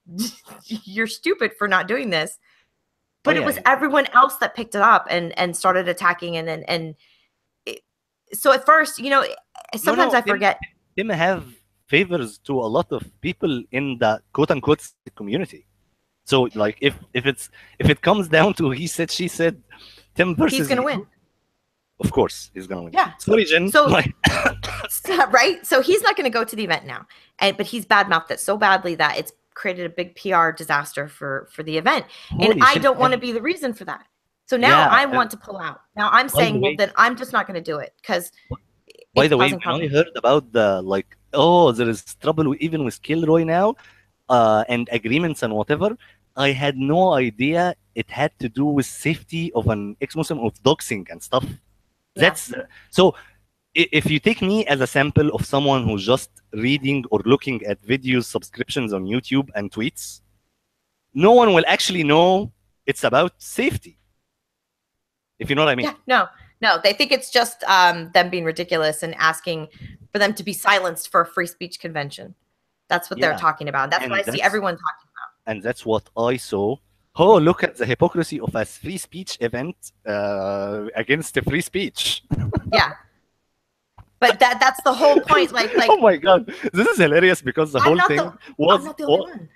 S2: you're stupid for not doing this. But it was everyone else that picked it up and started attacking, so at first, you know, sometimes I forget.
S1: Tim have favors to a lot of people in the quote unquote community. So like if it comes down to he said, she said, Tim versus
S2: he's gonna win.
S1: Of course he's gonna win.
S2: Yeah.
S1: Sorry, Jen.
S2: So right. So he's not gonna go to the event now. But he's badmouthed it so badly that it's created a big PR disaster for the event. And I don't want to be the reason for that. So now I want to pull out. Now I'm saying, well, then I'm just not going to do it because.
S1: By the way, when I heard about the like, oh, there is trouble even with Kilroy now, and agreements and whatever, I had no idea it had to do with safety of an ex-Muslim, of doxing and stuff. Yeah. That's so. If you take me as a sample of someone who's just reading or looking at videos, subscriptions on YouTube and tweets, no one will actually know it's about safety. If you know what I mean.
S2: Yeah, no, they think it's just them being ridiculous and asking for them to be silenced for a free speech convention. That's what they're talking about. That's what I see everyone talking about.
S1: And that's what I saw. Oh, look at the hypocrisy of a free speech event against a free speech.
S2: Yeah. But that's the whole point. Like
S1: oh my god, this is hilarious because the whole thing was.
S2: I'm not the only one.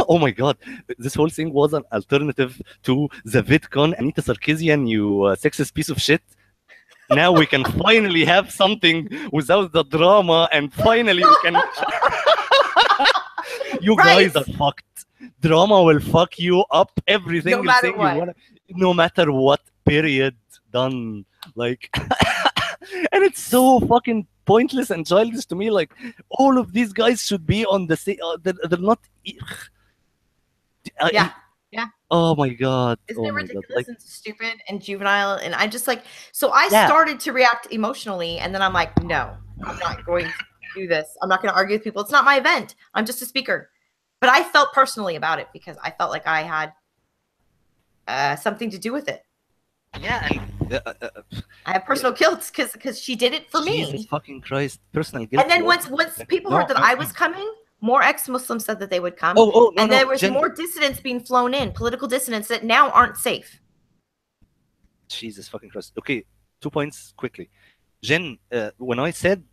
S1: Oh my god, this whole thing was an alternative to the VidCon. Anita Sarkeesian, you sexist piece of shit. Now we can finally have something without the drama, and finally we can. You guys are fucked. Drama will fuck you up every single thing you want. No matter what. Period. Done. Like. And it's so fucking pointless and childish to me. Like, all of these guys should be on the same. They're not.
S2: Yeah.
S1: Oh my god.
S2: Isn't it ridiculous and stupid and juvenile? And I just like. So I started to react emotionally, and then I'm like, no, I'm not going to do this. I'm not going to argue with people. It's not my event. I'm just a speaker. But I felt personally about it because I felt like I had something to do with it.
S1: Yeah,
S2: I have personal guilt because she did it for me.
S1: Jesus fucking Christ, personal guilt.
S2: And then once people heard that I was coming, more ex-Muslims said that they would come. And there was more dissidents being flown in, political dissidents that now aren't safe.
S1: Jesus fucking Christ. Okay, 2 points quickly. Jen, when I said,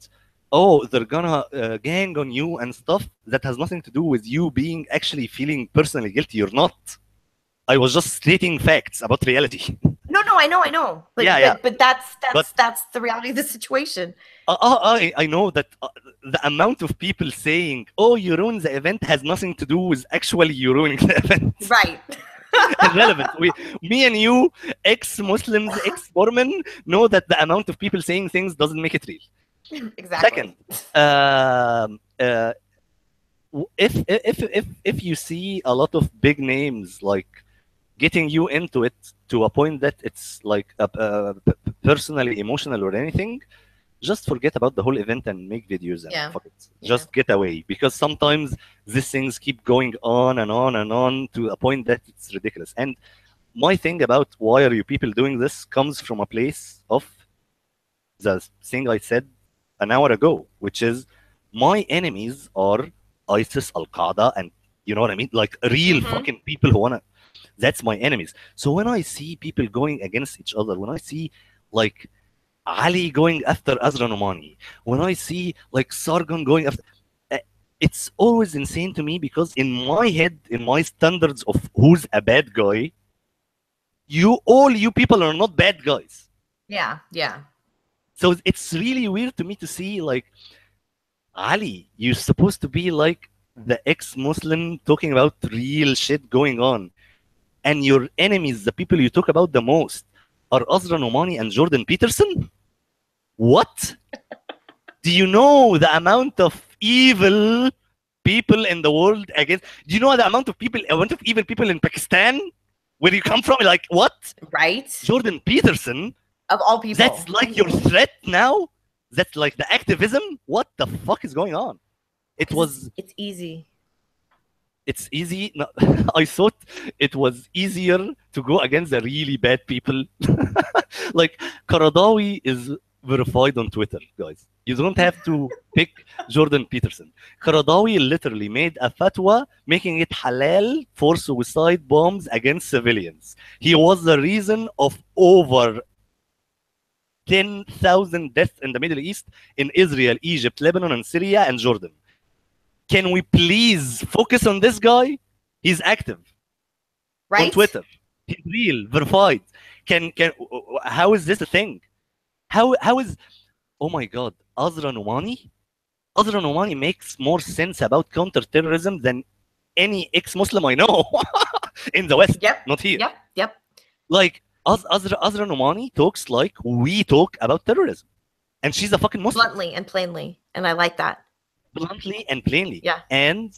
S1: oh, they're gonna gang on you and stuff, that has nothing to do with you being actually feeling personally guilty. You're not. I was just stating facts about reality. No,
S2: I know. But, but that's the reality of the situation.
S1: I know that the amount of people saying, "Oh, you ruined the event," has nothing to do with actually you ruining the event.
S2: Right.
S1: Irrelevant. Me and you, ex-Muslims, ex-Mormon, know that the amount of people saying things doesn't make it real.
S2: Exactly.
S1: Second, if you see a lot of big names like getting you into it to a point that it's like personally emotional or anything, just forget about the whole event and make videos and fuck it. Just get away, because sometimes these things keep going on and on and on to a point that it's ridiculous. And my thing about why are you people doing this comes from a place of the thing I said an hour ago, which is my enemies are ISIS, Al Qaeda, and you know what I mean? Like real fucking people who wanna. That's my enemies. So when I see people going against each other, when I see like Ali going after Azra Nomani, when I see like Sargon going after, uh, it's always insane to me because in my head, in my standards of who's a bad guy, all you people are not bad guys.
S2: Yeah, yeah.
S1: So it's really weird to me to see like Ali, you're supposed to be like the ex-Muslim talking about real shit going on. And your enemies, the people you talk about the most, are Azra Nomani and Jordan Peterson? What? Do you know the amount of evil people in the world against? Do you know the amount of evil people in Pakistan? Where you come from? Like, what?
S2: Right.
S1: Jordan Peterson?
S2: Of all people.
S1: That's like your threat now? That's like the activism? What the fuck is going on? It's
S2: easy.
S1: It's easy. No, I thought it was easier to go against the really bad people. Like Qaradawi is verified on Twitter, guys. You don't have to pick Jordan Peterson. Qaradawi literally made a fatwa making it halal for suicide bombs against civilians. He was the reason of over 10,000 deaths in the Middle East, in Israel, Egypt, Lebanon, and Syria, and Jordan. Can we please focus on this guy? He's active.
S2: Right?
S1: On Twitter. He's real, verified. How is this a thing? How is, oh my God, Azra Nomani? Azra Nomani makes more sense about counterterrorism than any ex-Muslim I know in the West, not here.
S2: Yep.
S1: Like, Azra Nomani talks like we talk about terrorism. And she's a fucking Muslim.
S2: Bluntly and plainly. And I like that.
S1: Bluntly and plainly.
S2: Yeah.
S1: And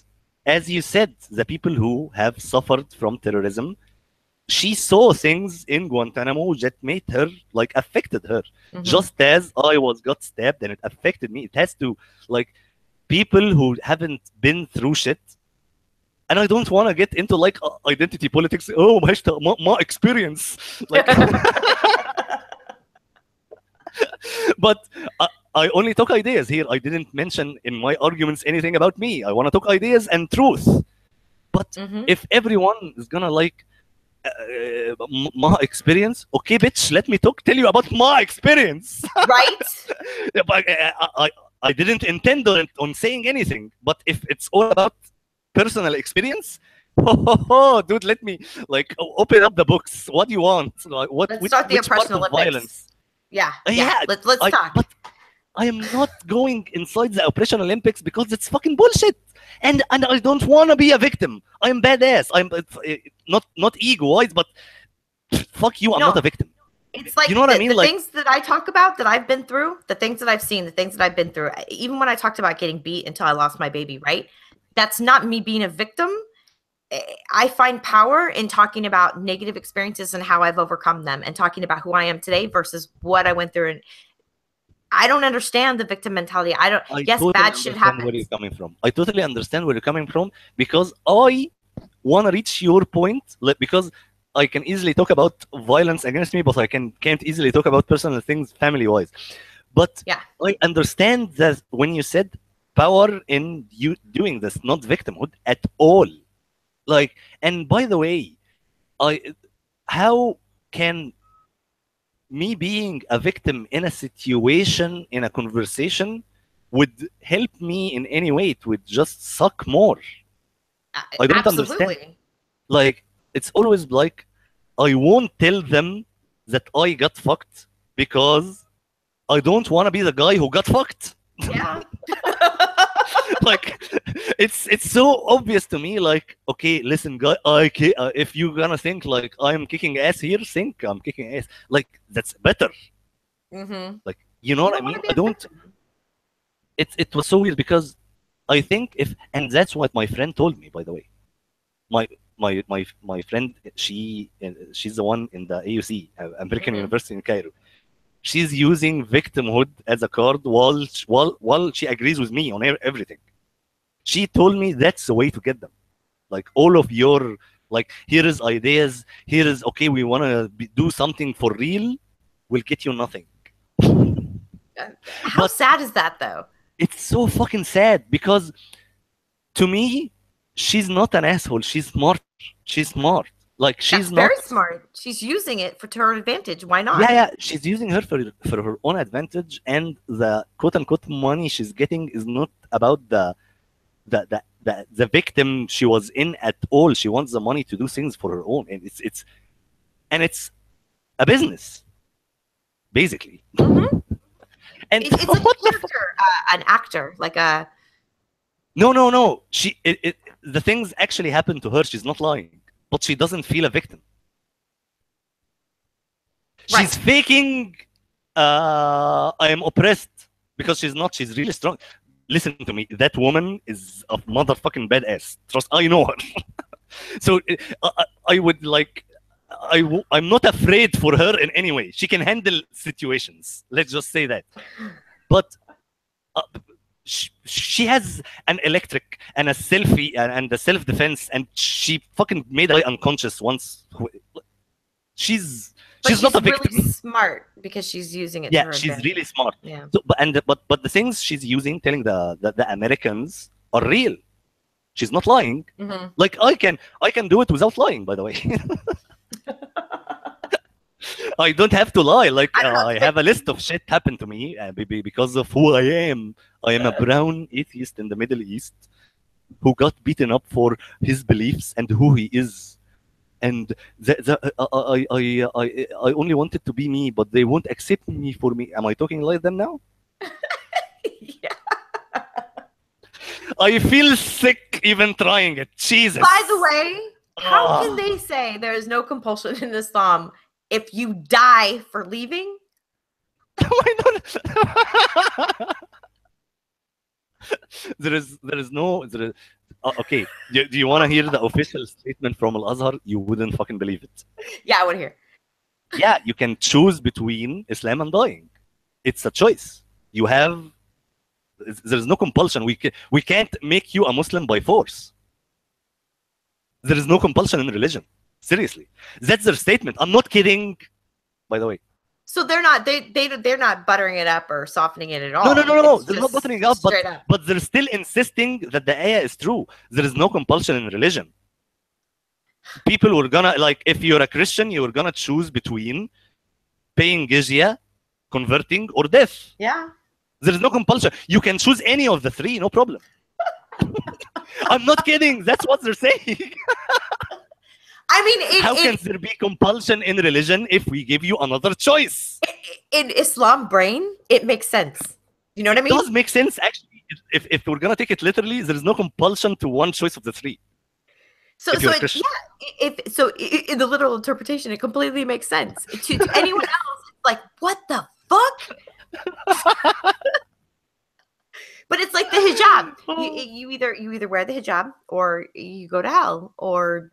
S1: as you said, the people who have suffered from terrorism, she saw things in Guantanamo that made her, like, affected her. Just as I got stabbed and it affected me. It has to, like, people who haven't been through shit. And I don't want to get into, like, identity politics. Oh, my experience. Like, but I only talk ideas here. I didn't mention in my arguments anything about me. I want to talk ideas and truth. But if everyone is going to, like, my experience, okay, bitch, let me tell you about my experience.
S2: Right?
S1: But I didn't intend on saying anything. But if it's all about personal experience, dude, let me, like, open up the books. What do you want? Like,
S2: let's start the oppression Olympics.
S1: Violence?
S2: Yeah. Let's talk.
S1: But I am not going inside the oppression Olympics because it's fucking bullshit. And I don't want to be a victim. I'm badass. I'm not ego-wise, but fuck you. I'm not a victim.
S2: It's like, you know what I mean? The things that I talk about that I've been through, the things that I've seen, the things that I've been through, even when I talked about getting beat until I lost my baby, right? That's not me being a victim. I find power in talking about negative experiences and how I've overcome them and talking about who I am today versus what I went through. And I don't understand the victim mentality. Yes, totally bad shit happens.
S1: Where you're coming from. I totally understand where you're coming from because I want to reach your point, because I can easily talk about violence against me, but I can't easily talk about personal things family-wise. But yeah. I understand that when you said power in you doing this, not victimhood at all. Like, and by the way, how can me being a victim in a situation, in a conversation, would help me in any way? It would just suck more. I don't understand. Like, it's always like, I won't tell them that I got fucked because I don't want to be the guy who got fucked.
S2: Yeah.
S1: Like, it's so obvious to me. Like, okay, listen, guy, if you're gonna think like I'm kicking ass here, think I'm kicking ass. Like, that's better. Like, you know what I mean? I don't. It was so weird because I think and that's what my friend told me, by the way. My friend, she's the one in the AUC, American University in Cairo. She's using victimhood as a card while she agrees with me on everything. She told me that's the way to get them. Like, all of your, like, here is ideas, here is, okay, we want to do something for real, will get you nothing.
S2: How sad is that, though?
S1: It's so fucking sad because, to me, she's not an asshole. She's smart. She's smart. Like, she's
S2: very smart. She's using it to her advantage. Why not?
S1: Yeah. She's using her for her own advantage, and the quote unquote money she's getting is not about the victim she was in at all. She wants the money to do things for her own, and it's a business, basically.
S2: Mm-hmm.
S1: And
S2: it's like a character, an actor, like a.
S1: No. The things actually happen to her. She's not lying, but she doesn't feel a victim.
S2: Right.
S1: She's faking. I am oppressed because she's not. She's really strong. Listen to me. That woman is a motherfucking badass. Trust. I know her. So I would like. I'm not afraid for her in any way. She can handle situations. Let's just say that. But she has an electric and a selfie and a self-defense, and she fucking made her unconscious once. She's not a victim.
S2: Really smart because she's using it.
S1: Yeah, she's really smart.
S2: Yeah.
S1: So, but the things she's using, telling the Americans, are real. She's not lying.
S2: Mm-hmm.
S1: Like I can do it without lying. By the way. I don't have to lie. Like I have a list of shit happened to me because of who I am. I am a brown atheist in the Middle East who got beaten up for his beliefs and who he is. And I only wanted to be me, but they won't accept me for me. Am I talking like them now?
S2: Yeah.
S1: I feel sick even trying it. Jesus.
S2: By the way, how can they say there is no compulsion in Islam if you die for leaving?
S1: There is no. Okay, do you want to hear the official statement from Al-Azhar? You wouldn't fucking believe it.
S2: Yeah, I want to hear.
S1: Yeah, you can choose between Islam and dying. It's a choice. You have. There is no compulsion. We can't make you a Muslim by force. There is no compulsion in religion. Seriously, that's their statement. I'm not kidding. By the way.
S2: So they're not buttering it up or softening it at all.
S1: No. They're not buttering it up, but they're still insisting that the ayah is true. There is no compulsion in religion. People were gonna, like, if you're a Christian, you're gonna choose between paying jizya, converting, or death.
S2: Yeah.
S1: There is no compulsion. You can choose any of the three, no problem. I'm not kidding. That's what they're saying.
S2: I mean,
S1: how can there be compulsion in religion if we give you another choice?
S2: In Islam brain, it makes sense. You know what I mean?
S1: It does make sense, actually. If we're going to take it literally, there is no compulsion to one choice of the three.
S2: So in the literal interpretation, it completely makes sense. To anyone else, it's like, what the fuck? But it's like the hijab. You either wear the hijab or you go to hell, or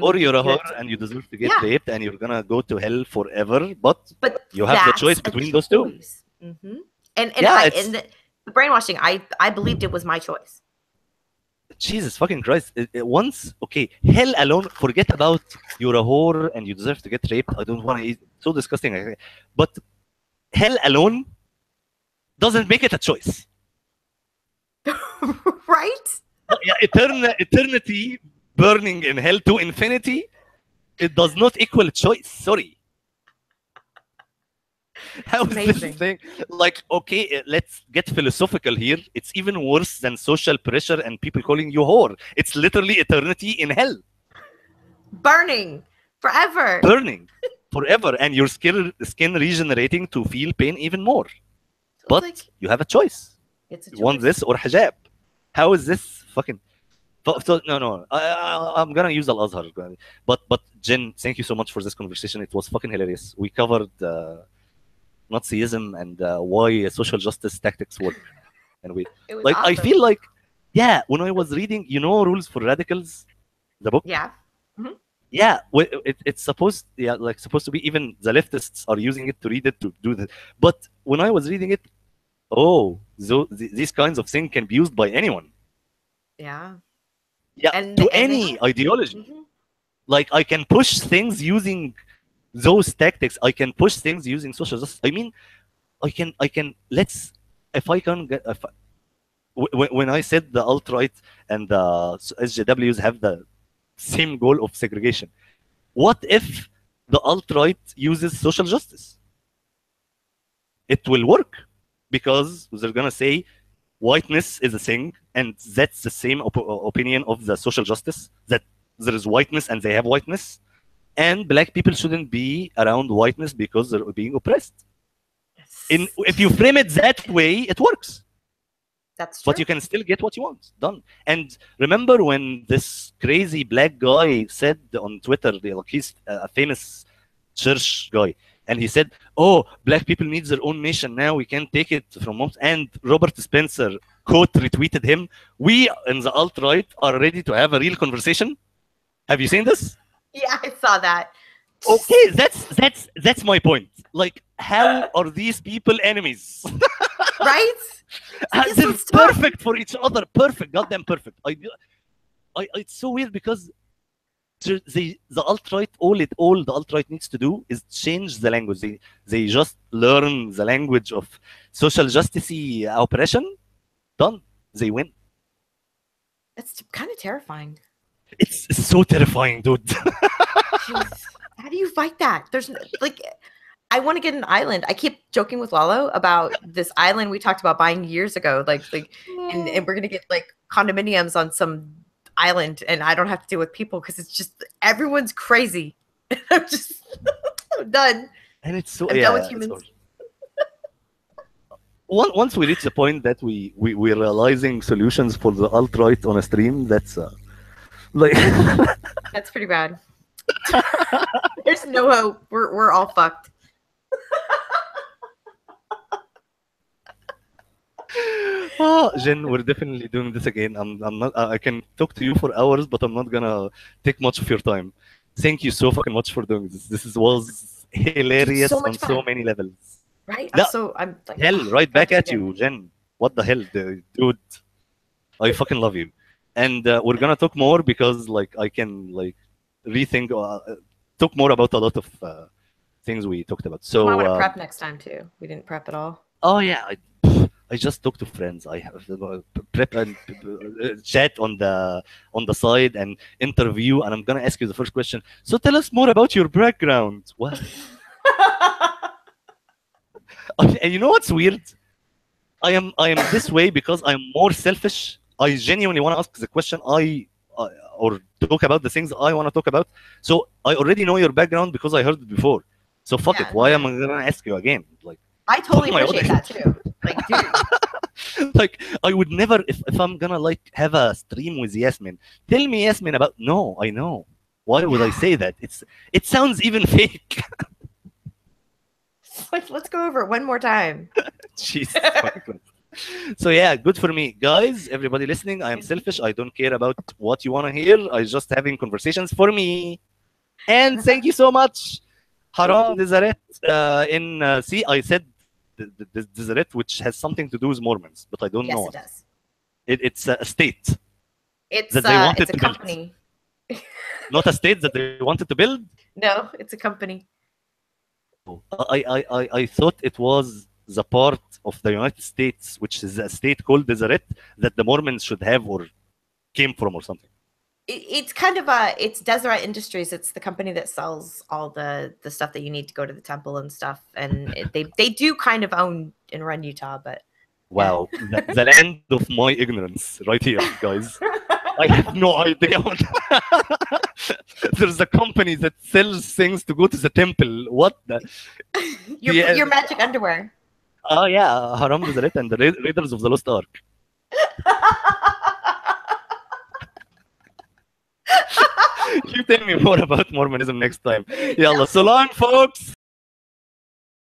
S2: or
S1: you're a whore and you deserve to get raped and you're gonna go to hell forever. But you have the choice between those two.
S2: Mm-hmm. And the brainwashing, I believed it was my choice.
S1: Jesus fucking Christ! Hell alone. Forget about you're a whore and you deserve to get raped. I don't want to eat. So disgusting. But hell alone doesn't make it a choice.
S2: Right?
S1: Yeah, eternity burning in hell to infinity, it does not equal choice. Sorry. How is this thing? Like, okay, let's get philosophical here. It's even worse than social pressure and people calling you whore. It's literally eternity in hell.
S2: Burning forever.
S1: Burning forever. And your skin regenerating to feel pain even more. So but you have a choice.
S2: It's a choice.
S1: You want this or hijab. How is this fucking... So, no. I'm gonna use Al-Azhar. But Jenn, thank you so much for this conversation. It was fucking hilarious. We covered Nazism and why social justice tactics work. And awesome. I feel like, when I was reading, Rules for Radicals, the book.
S2: Yeah. Mm-hmm.
S1: Yeah, it's supposed to be, even the leftists are using it to read it to do that. But when I was reading it, these kinds of things can be used by anyone.
S2: Yeah.
S1: Yeah, to any ideology. Mm-hmm. Like, I can push things using those tactics. I can push things using social justice. I mean, I can let's if I can get if, when I said the alt-right and the SJWs have the same goal of segregation, what if the alt-right uses social justice? It will work because they're gonna say whiteness is a thing, and that's the same opinion of the social justice, that there is whiteness and they have whiteness, and black people shouldn't be around whiteness because they're being oppressed. If you frame it that way, it works.
S2: That's true.
S1: But you can still get what you want done. And remember when this crazy black guy said on Twitter, like he's a famous church guy, and he said, "Oh, black people need their own nation now. We can't take it from us." And Robert Spencer quote retweeted him. We in the alt-right are ready to have a real conversation. Have you seen this?
S2: Yeah, I saw that.
S1: Okay, that's my point. Like, how are these people enemies?
S2: Right?
S1: They're perfect for each other. Perfect, goddamn perfect. It's so weird because the alt-right, all the alt-right needs to do is change the language. They just learn the language of social justice oppression. Done. They win.
S2: That's kind of terrifying.
S1: It's so terrifying, dude.
S2: How do you fight that? There's like, I want to get an island. I keep joking with Lalo about this island we talked about buying years ago. Like, and we're gonna get like condominiums on some island, and I don't have to deal with people because it's just everyone's crazy. I'm just I'm done.
S1: And it's so
S2: I'm done with humans.
S1: Once we reach the point that we're realizing solutions for the alt-right on a stream, that's like
S2: that's pretty bad. There's no hope. We're all fucked.
S1: Oh, Jen, we're definitely doing this again. I'm not. I can talk to you for hours, but I'm not gonna take much of your time. Thank you so fucking much for doing this. This was hilarious on so many levels.
S2: Right? I'm like,
S1: hell, right back at you, Jen. What the hell, dude? I fucking love you. And we're gonna talk more because like I can like rethink, talk more about a lot of things we talked about. So
S2: I want to prep next time too. We didn't prep at all.
S1: Oh yeah, I just talk to friends. I have prep and chat on the side and interview, and I'm gonna ask you the first question. So tell us more about your background. What? And you know what's weird? I am this way because I'm more selfish. I genuinely want to ask the question or talk about the things I want to talk about. So I already know your background because I heard it before. So fuck it. Why am I gonna ask you again? Like,
S2: I totally appreciate that too. Like, dude.
S1: Like, I would never, if I'm gonna like have a stream with Yasmin, tell me Yasmin about. No, I know. Why would I say that? It sounds even fake.
S2: Like, let's go over it one more time.
S1: Jesus. So yeah, good for me, guys. Everybody listening, I am selfish. I don't care about what you want to hear. I just having conversations for me. And thank you so much, Haram, Deseret. See, I said the Deseret, which has something to do with Mormons, but I don't know
S2: what.
S1: Yes, it does. It's a state.
S2: It's that they wanted to company.
S1: Not a state that they wanted to build.
S2: No, it's a company.
S1: I thought it was the part of the United States, which is a state called Deseret, that the Mormons should have or came from or something.
S2: It's kind of it's Deseret Industries. It's the company that sells all the stuff that you need to go to the temple and stuff. And they do kind of own and run Utah, but
S1: wow, the land of my ignorance right here, guys. I have no idea. There's a company that sells things to go to the temple. What the?
S2: Your magic underwear.
S1: Oh yeah, Haram, Deseret, and the Raiders of the Lost Ark. You tell me more about Mormonism next time. Yalla, so long, folks.